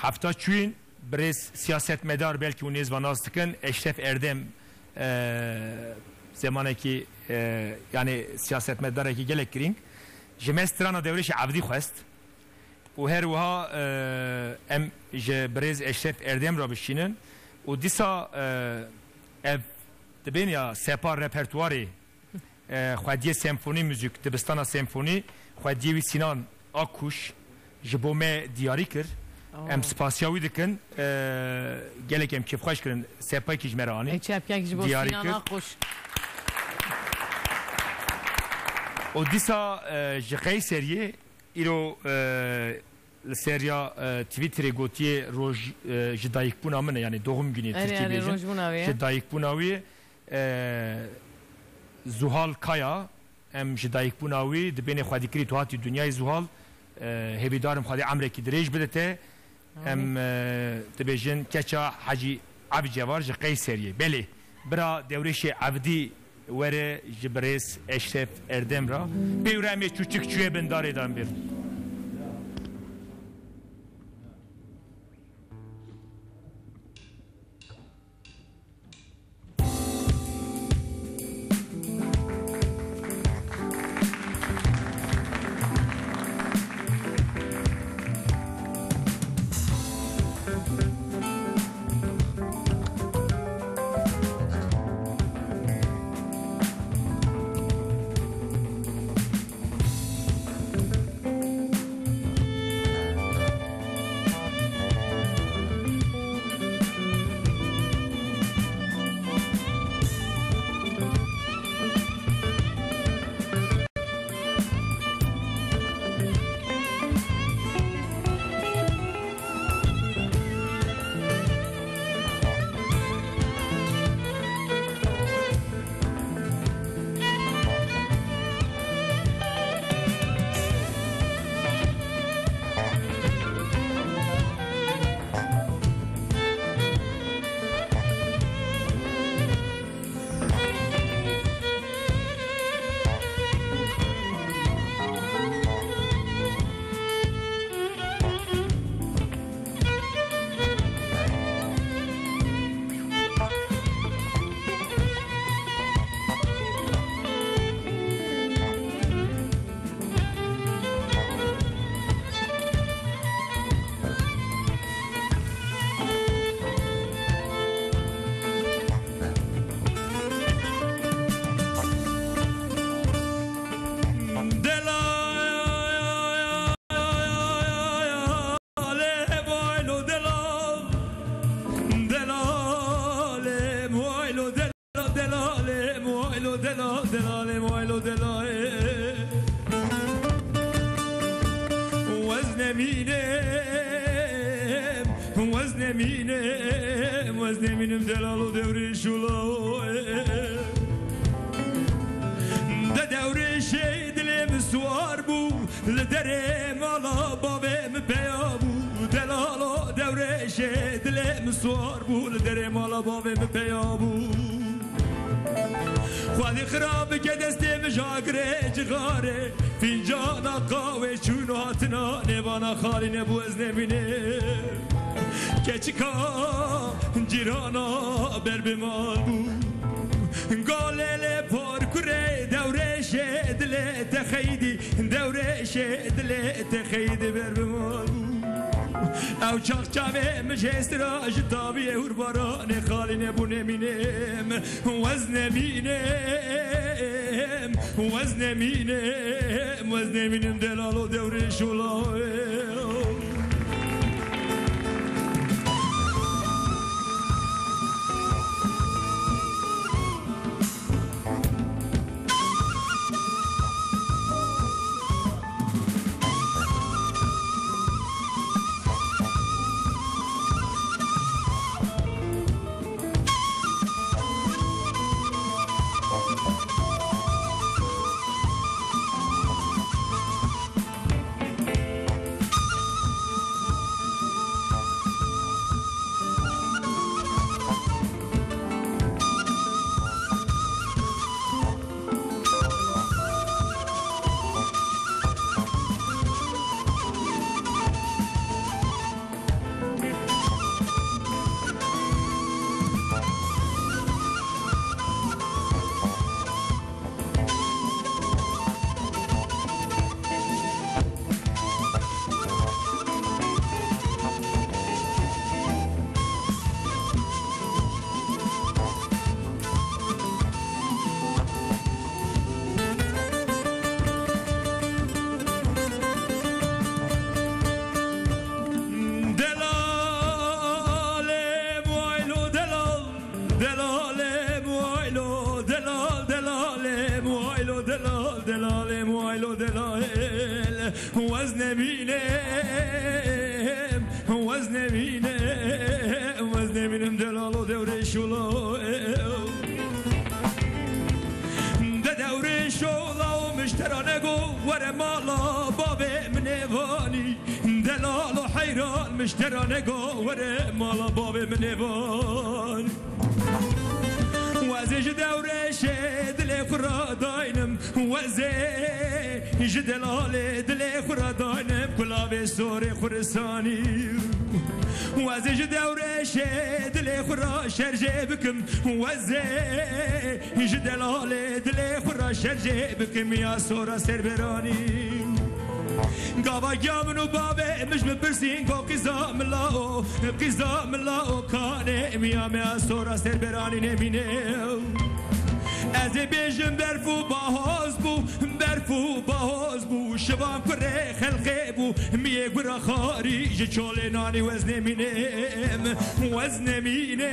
هفته چوین برز سیاست مدار بلکه اون نیز و ناز دکن اشرف اردم زمانه که یعنی سیاست مداره که گلک کرینگ جمستران دورش عبدی خواست و هر وها ام برز اشرف اردم را بشینن و دیسا اف دبین یا سپار رپرتواری خودی سمفونی موزیک دبستان سمفونی خودی وی سینان آکوش جبومه دیاری کر ام سپاسیاوی دکن گلک ام کیف خوش کرن سپای کیج مرانی دیاری کر و دیسا جقی سریه ایرو سریا تویتر گوتیه روز جدایک بونا منه یعنی دوم گینی ترکیه بیجن جدایک بوناوی زوهال کایا ام جدایک بوناوی دبین خودی کری تو هاتی دنیای زوهال هیویدارم خواهی امریکی دریج بدته ام دبیجن کچا حجی عبی جوار جقی سریه بله برا دورش عبدی وره جبریس اشرف اردم را بیورمی چوچک چوی بنداره دان بیر او چاق چاوه مجهست را جتابی اور باران خالی نبو نمینم وزنمینم دلالو دور شولای نایل و دلایل وزن بینم وزن بینم وزن بینم دلال و دوره شلایل دوره شولا و مشترانه گو ور مالا باب منوانی دلال و حیران مشترانه گو ور مالا باب منوانی وزج دوره دل خورا داینم وزج دلال دل خورا داینم کلاب سور خورسانی وزج دوره دل خورا شرجه بکم وزج دلال دل خورا شرجه بکم یا سورا سربرانی گاوا گامنو بابه مش بپرسین گو قیزام لاو قیزام لاو کانه میا میا سورا سربرانی نمینه از بیجم برفو باهاز بو برفو باهاز بو شبام کره خلقه بو میه گرا خارج چوله نانی وزن مینم وزن مینم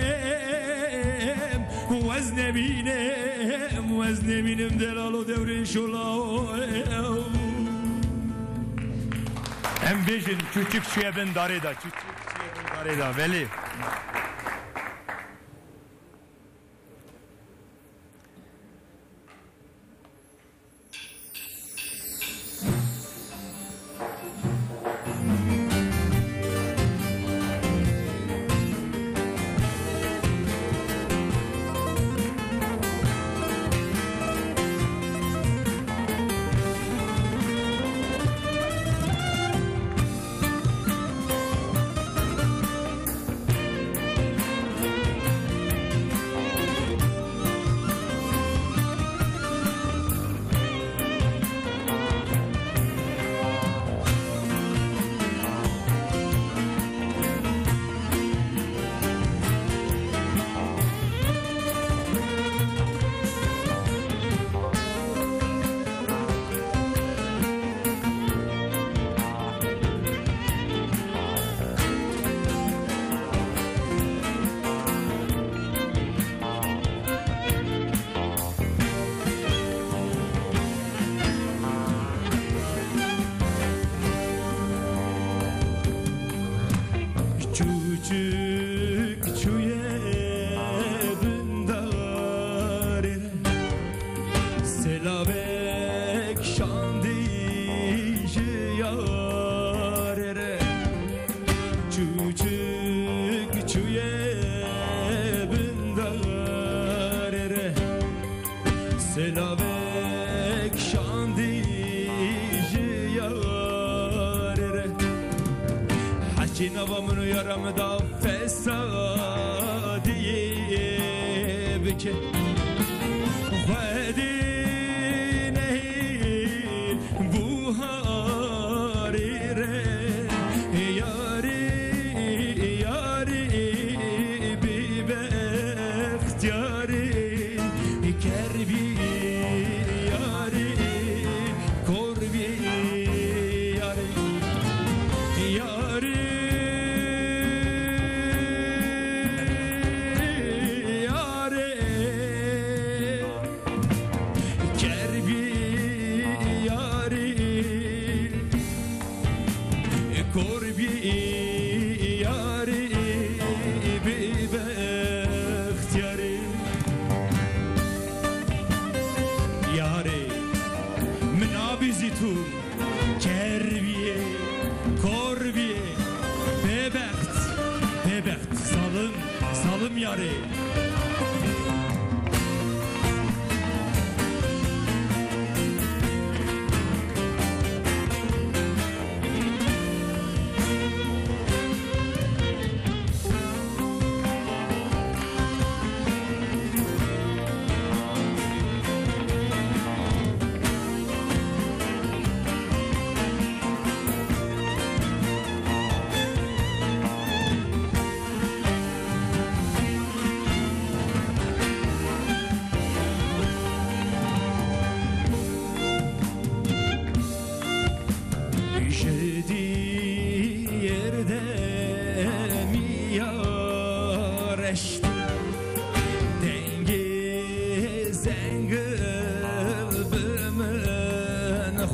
وزن مینم وزن مینم دلالو دورین شولاو Em bejin küçük şüyebin darida, küçük şüyebin darida, veli.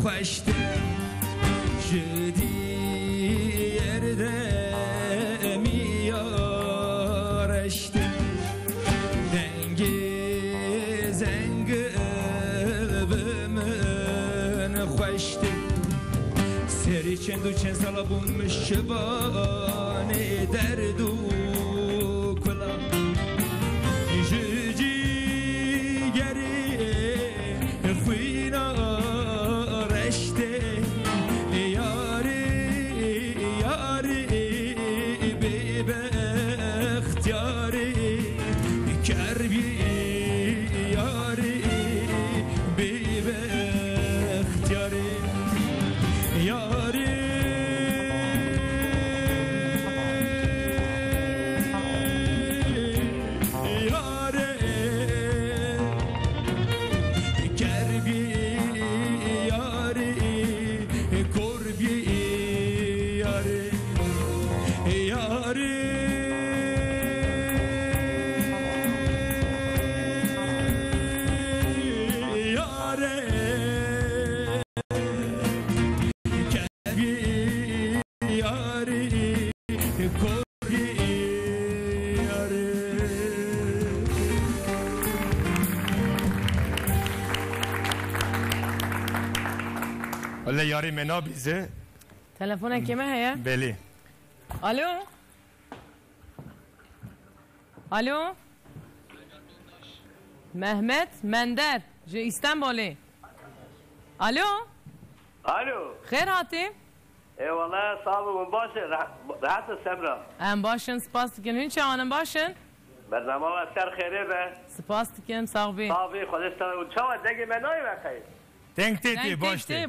خوشته جدی یرده میارشته دنگی زنگ بمن خوشته سری چند و چند سالا بوم شبانه درد و کلا جدی گری خوینا رشته یاری یاری بی بختیاری کربی یاری بی بختیاری یاری ولی یاری منا بیزه تلفون کیمه هیا؟ بله الو الو مهمت مندر جه استانبولی الو الو خیر هاتی؟ ای والله صاحب باشه راحت سمرا ام باشن سپاس دیگه هین چه آنم باشن؟ برنامه اثر خیره به سپاس دیگه صاحبی صاحبی خودستان و چه دیگه منای بخیر دنگ تیتی باشته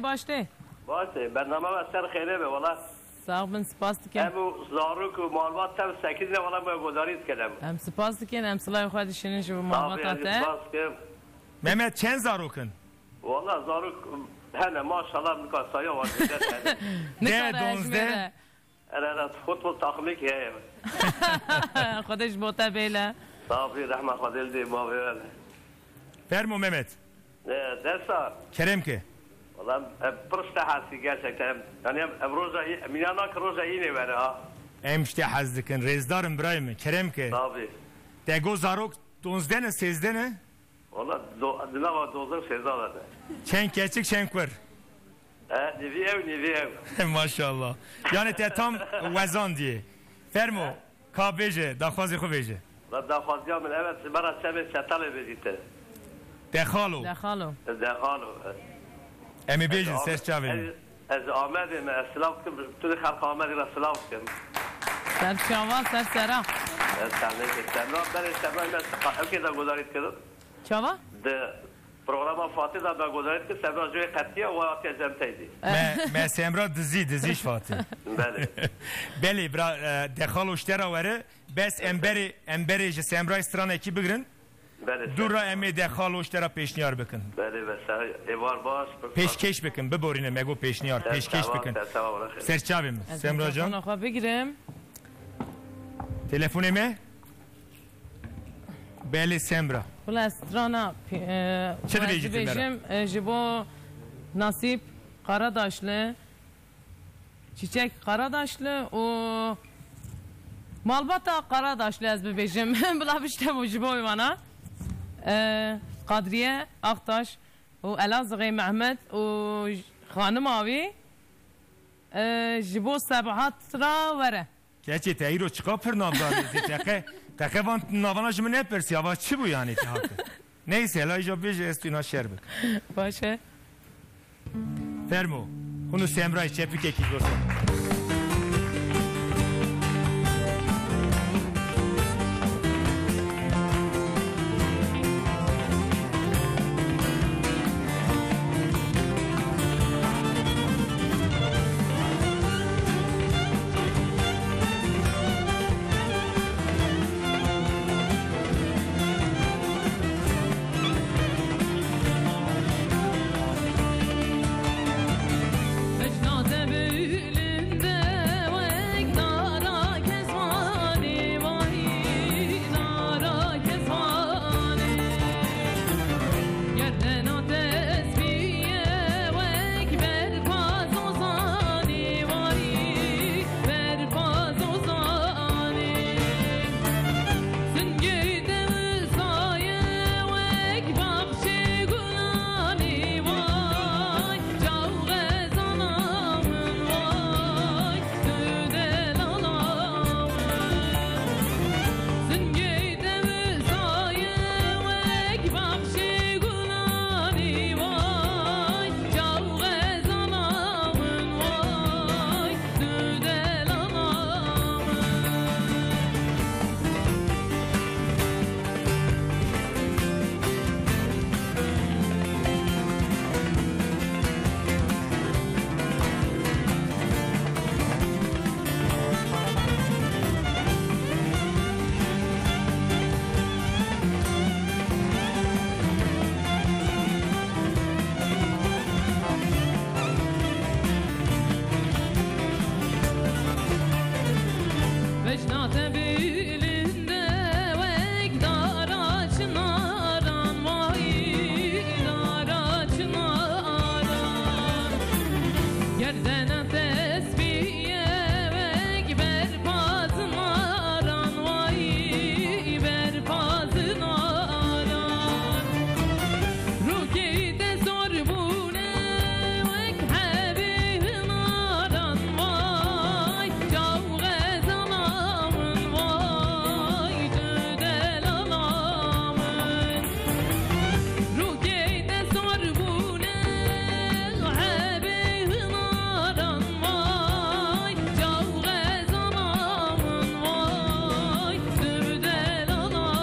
باشه برنامه اثر خیره به والله صاحبن سپاس دیگه امو زاروک و معلومات تم سکیدین والله با گزارید کردم ام سپاس دیگه ام صلاح خودی شنیش و معلوماتاته مهمت چند زاروکن؟ والله زاروک هنه ماشاءالله میکنه سایه واجده ده دونزده انا فوتبول تاخمی که خودش بوته بیله صافی رحمه خودل دی ما بیله فرمو مهمت دستا کرم که والله پرسته هستی gerçekten yani امروز میانا که روز اینه بره ها امشته حزدکن ریزدارم برای من کرم که صافی دگو زاروک 12 نه 13 نه والله دنا 12 13 داده چند کچک چند کور نیوی او ماشاءالله یعنی ته تام وزن دیه فرمو کا بیجه دخوازی خو بیجه دخوازی من evet برای سبب شتال بزیته دخالو امی بیجن سرش چاوین از آمدیم اسلام کم تو خلق آمدی را سلام کم سر چاوا سر سرا سلام برای سبای من که دا گذارید کردم چاوا؟ ده پروگرام فاتح دا گذارید که سبای جوی قطعیه و آتی ازم تایدی ما سمرا دزیش فاتح بله بله برا دخالو اشترا وره بس امبری جه سمرا استران اکی بگرن دور را امی دخالو اشترا پیشنیار بکن بله بس ایوار باش پیشکش بکن ببورینه مگو پیشنیار پیشکش بکن سرچاویم سمرا جان تلفون بگیرم تلفون می بله سمرا ولی استرانا چه دیگه بیشم جبو نصیب قرار داشله چیچک قرار داشله و مالباتا قرار داشله از ببیشم بلا بشتم و جبو ایوانا قادریه اختاش و الازغی محمد و خانم آوی جبو سبعات را وره که تایرو چقا پر نامداری تقه وان نوانا جمع نپرسی اما چی بو یعنی تحاکه نیسه الهی جا بیجه استو اینا شر بکن باشه فرمو اونو سمرای چپی که کی گفتم Mecnade büyülün Berdene tesbiye vek berpazın aran vay berpazın aran Rukeyde zor bune vek habibin aran vay Cavgez alamın vay Cüdel alamın Rukeyde zor bune habibin aran vay Cavgez alamın vay Cüdel alamın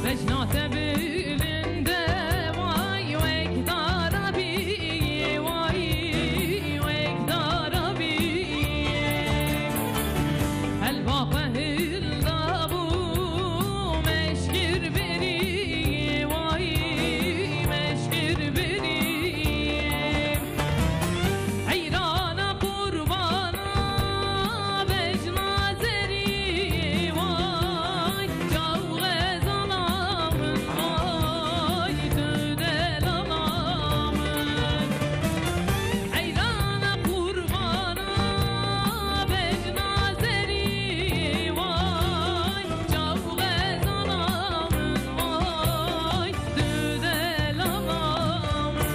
Vecnate bilinde vay vek darabi vay vek darabi El baqahil dabu meşkir beri vay meşkir beri Hayrana kurbana vecnazeri vay Cavgez alamın vay Cüdel alamın Hayrana kurbana vecnazeri vay Cavgez alamın vay Cüdel alamın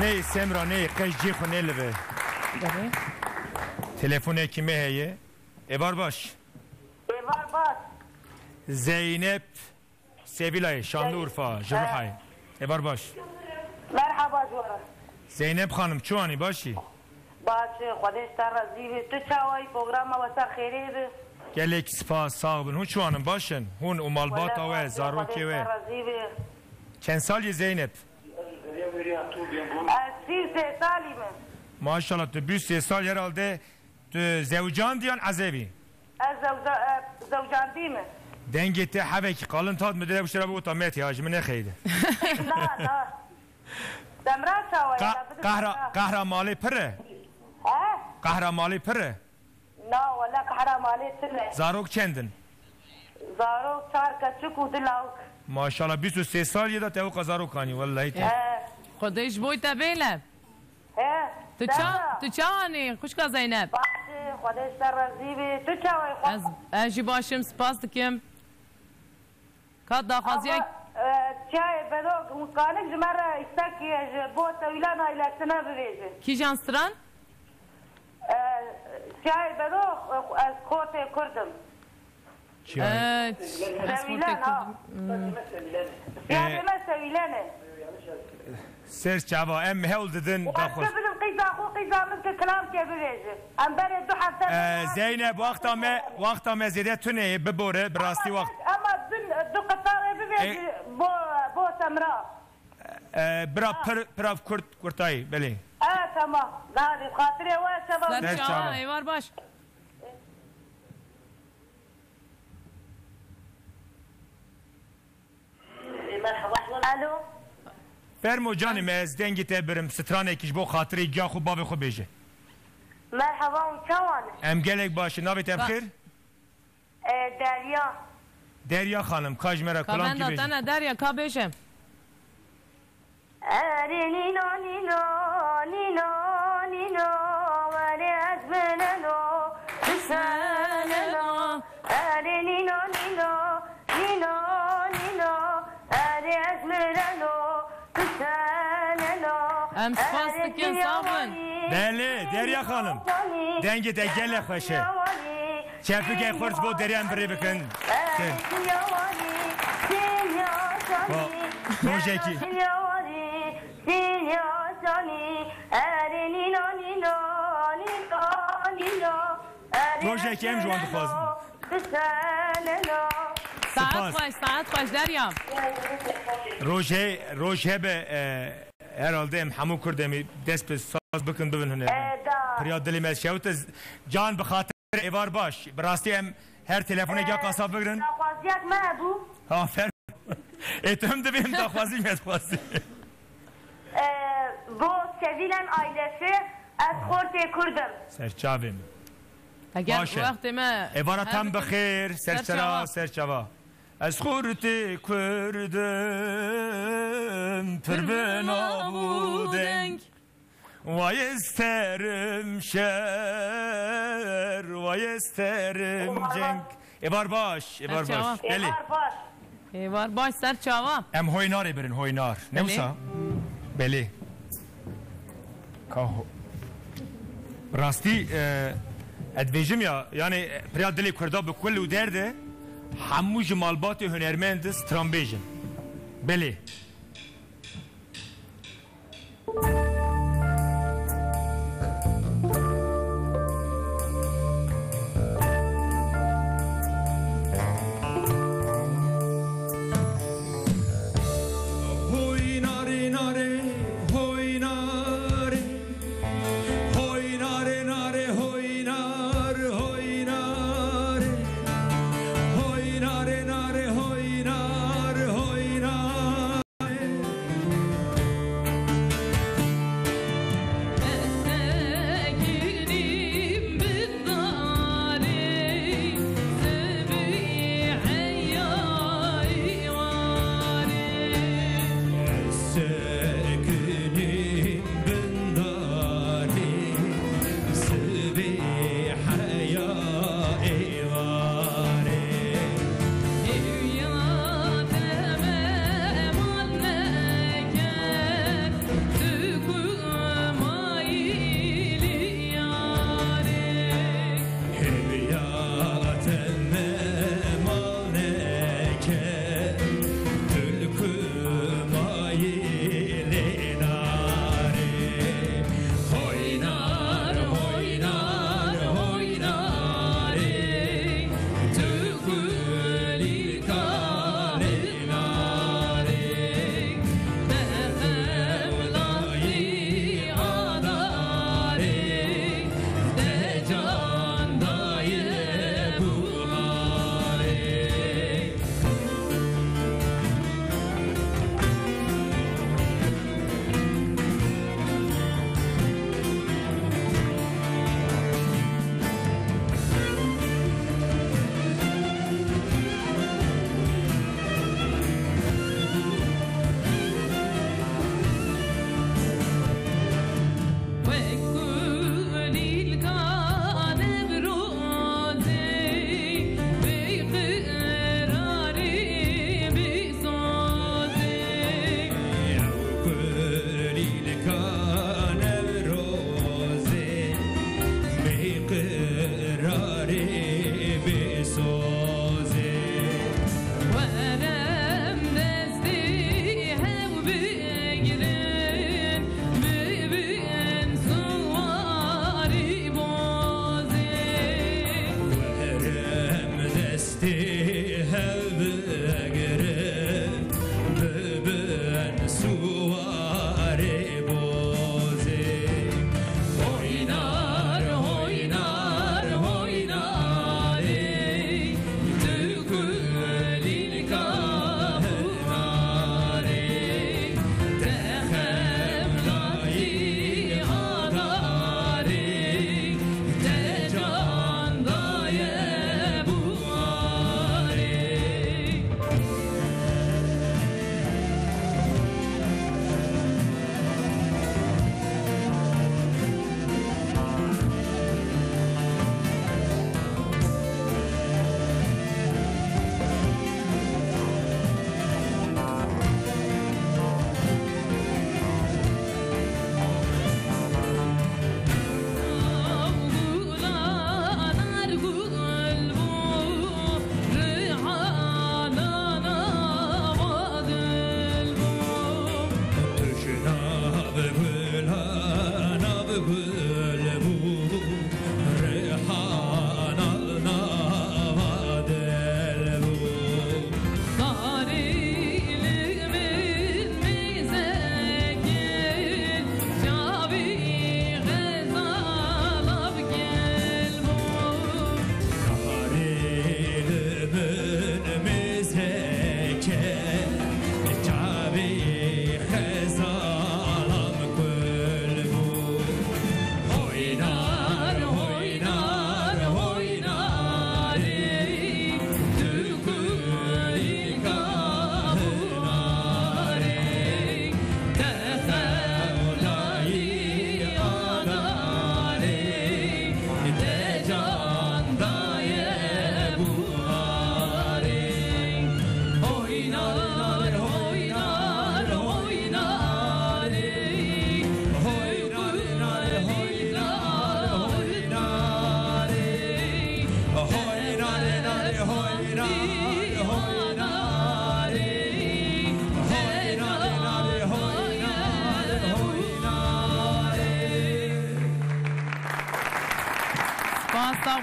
Ne Semra ne qeşci xu ne libe Telefone kime heye Evar baş Var bak. Zeynep Sevilay Şanlıurfa Jırhay Evar baş Merhaba Jora. Zeynep hanım çuani başi Başı, Khudeş razı tu çavay programa vasa khiri bi. Gelek spas sağ olun. Hun çuanın başın. Hun umalbata ve zaroki ve. Çen sal Zeynep? Sir salim. Maşallah tu büs sal herhalde tu zevcan diyan azevi. Zevcan değil mi? Dengete haveki kalın tad müdüre bu şerabı utamet ya jimine kheydi. La. Demra çavay. Kahramali pire. Ha? Kahramali pire. La valla kahramali tine. Zarok çendin. Zarok çar kaçuk udlavuk. Maşallah 23 sal ya da tevka zarok hani vallahi te. خودش بوی تبیله تو چانی خوشکا زینب خودش در رزیبی تو چاوی از اجی باشم سپاس دکم کات داخوازی چای بدو مکانک جمره استاکی بو تویلان ایلکتنا بویجه کی جانستران؟ چای بدو از کوت کردم تویلان ها یادمه تویلانه سر چاوا ام هول ددن داخل قیزامız که کلام که بویجه ام بره 2 هفته زینب وقتا ما زیده تونه ببوره براستی وقت اما دو قطاره بویجه بو سمرا برا kurtay بله tamam hadi خاطره و سبب Serçava eyvar baş الو فرمو جانم از دنگی تبرم سترانه کش بو خاطری جا خوب بابی خوب بیجه مرحبا چوانه ام گلک باشه ناوی تبخیر دریا دریا خانم کاج مرا کلام کی بیجه کابنداتانه دریا کا بیشم نینو نینو نینو نینو ولی از منو بسنو نینو نینو نینو نینو ولی از منو بسنو ام سپاس دکن صابن بله دریا خانم دنگی تا گله خوشه چپی که خورس بو دریان بری بکن موجه کی روژه که ام جوان بخوازم ساعت خوش دریا روژه به herhalde em hamu kurdemi dest be saz bıkın bivin hüne. Priya dilim ez şevt can bixatir evar baş. Birasti em her telefona gel kasab bigrin. Daxwaziyak me bu. Aferin. Etem de benim daxwazim etxwazim. Bu sevilen ailesi ez xortê Kurdim. Serçavim. اگر باشه. وقت ما عبارتم بخیر سرچرا سرچوا از خورتی کردم پر بنابودنگ وای استرم شر وای استرم جنگ ایوار باش ایوار باش بلی Var. var baş ser çava. ام هویناری برین هوینار نمسا بلی کاهو راستی ادویجم یا یعنی پریا دلی کردا به کل و درده همو جمالبات هنرمند سترامبیجن بله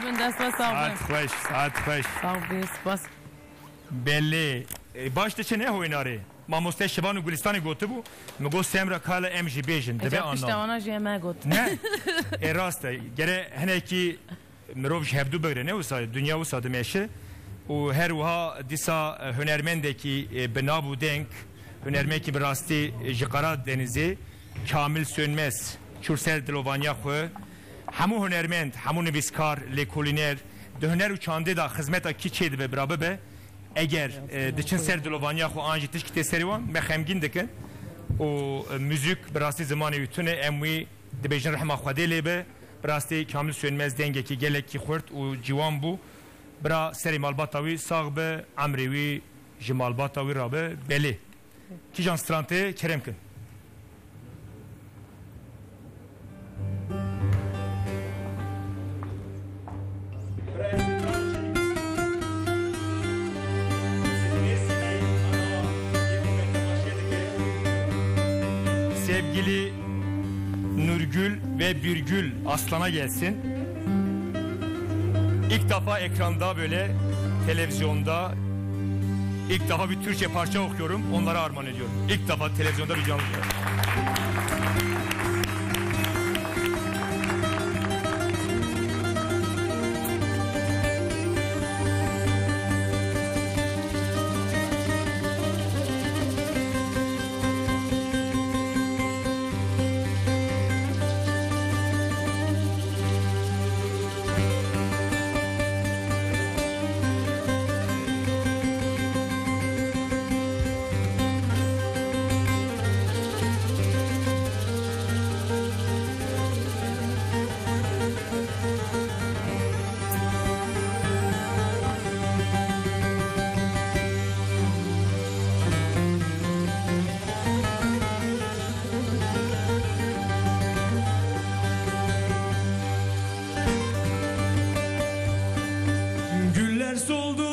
bin dest ve sağ Saat bin. خوش saat خوش Sağ bin spas. belli başta çe ne oynarı mamoste şivan Gülistan'ı gotu bu mi go semra kala emji bejin de be Ecep işte anlam ona jeme got. ne rasta gere heneki mirov hevdu böyle ne olsa dünya olsa demeşi o her uha disa hünermendeki benabu denk hünermeki bir rasti jikara denizi Kamil Sönmez Çursel Dilovanya xwe hemû hünermend hemû nivîskar lê kulîner di huner û çandê da xizmeta kî çê dibe birabe be eger diçin ser dilovanya xwe an jî tişkî tê serî wan me xemgîn dikin û müzik bi rastî zimanê wî tune em wî dibêjin rehma Xwedê lê be bi rastî Kamil Sönmez dengekî gelekî xurt û ciwan bû bira serê malbata wî sağ be emrê wî ji malbata wî rabe belê kîjan strantê kerem kin Sevgili Nurgül ve Birgül Aslan'a gelsin. İlk defa ekranda böyle televizyonda ilk defa bir Türkçe parça okuyorum. Onlara armağan ediyorum. İlk defa televizyonda bir canlı. Güller soldu,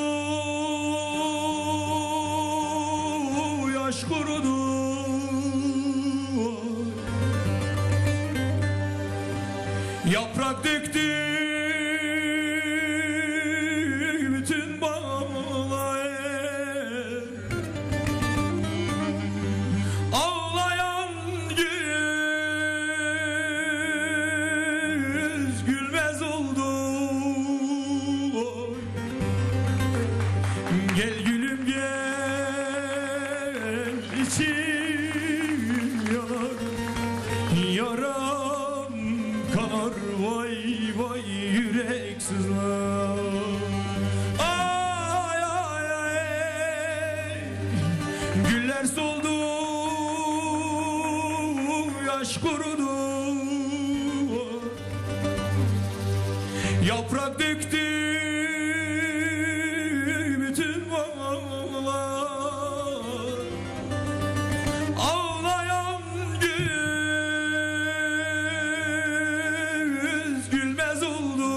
yaş kurudu. Yaprak döktü bütün bağlar. Ağlayan göz gülmez oldu. Gel gülüm gel içim yanar. Yaram kanar vay vay yürek sızlar. Ay ay ay güller soldu yaş kurudu. Yaprak döktü bütün bağlar. Ağlayan göz gülmez oldu.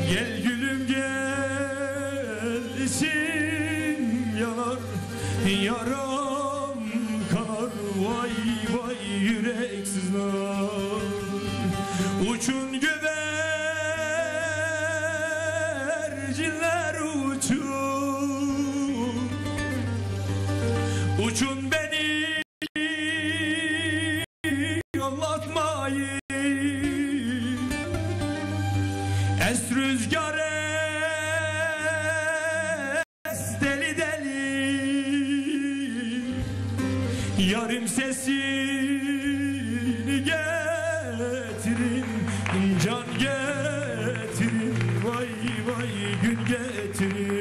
Gel gülüm gel içim yanar. Yaram kanar vay vay yürek sızlar. Uçun güvercinler uçun. Uçun beni anlatmayın. Es rüzgar es deli deli. Yarım sesini getirin. Can getirin vay vay gün getirin.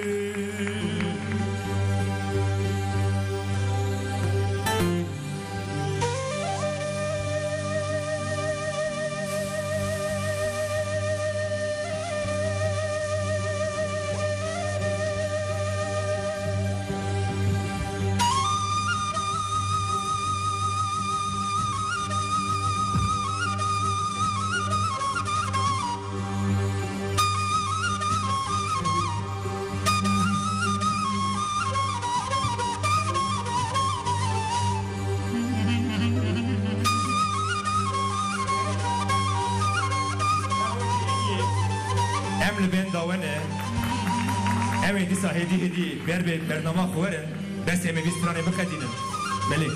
li ben dawane ev dîsa hedi berbe bernama xwerin bes em vî stranê bixedînin belê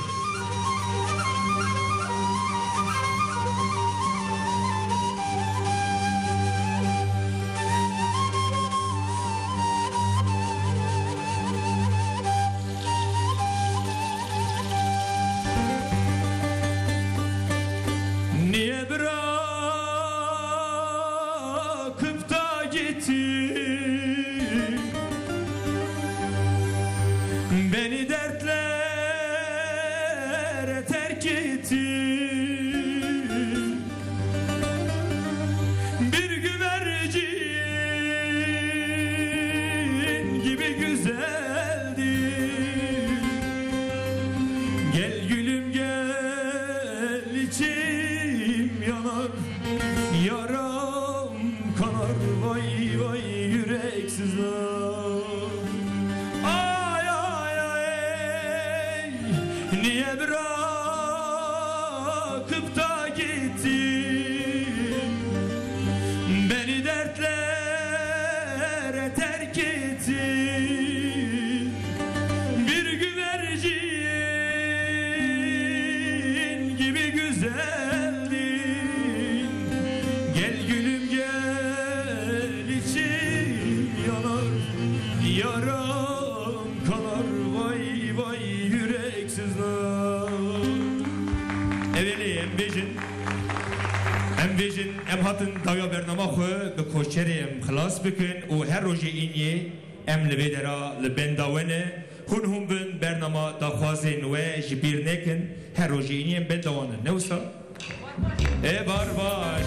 niye bırakıp da gittin beni dertlere terk ettin bir güvercin gibi güzeldin gel gülüm gel içim yanar yaram kanar vay vay yüreksizler ay ay ay niye bırakıp da gittin beni dertlere terk ettin bir güvercin gibi güzeldin gel gülüm gel içim yanar yaram kanar vay vay yüreksizler evveli em bejin em hatin daya bernama xwe bi koçerê em xilas bikin û her rojê îniyê em li vê dera li ben dawene hûn hûn bin bernama daxwazên we ji bîr nekin her rojê îniyê em ben dawanin ne wisa ê bar baş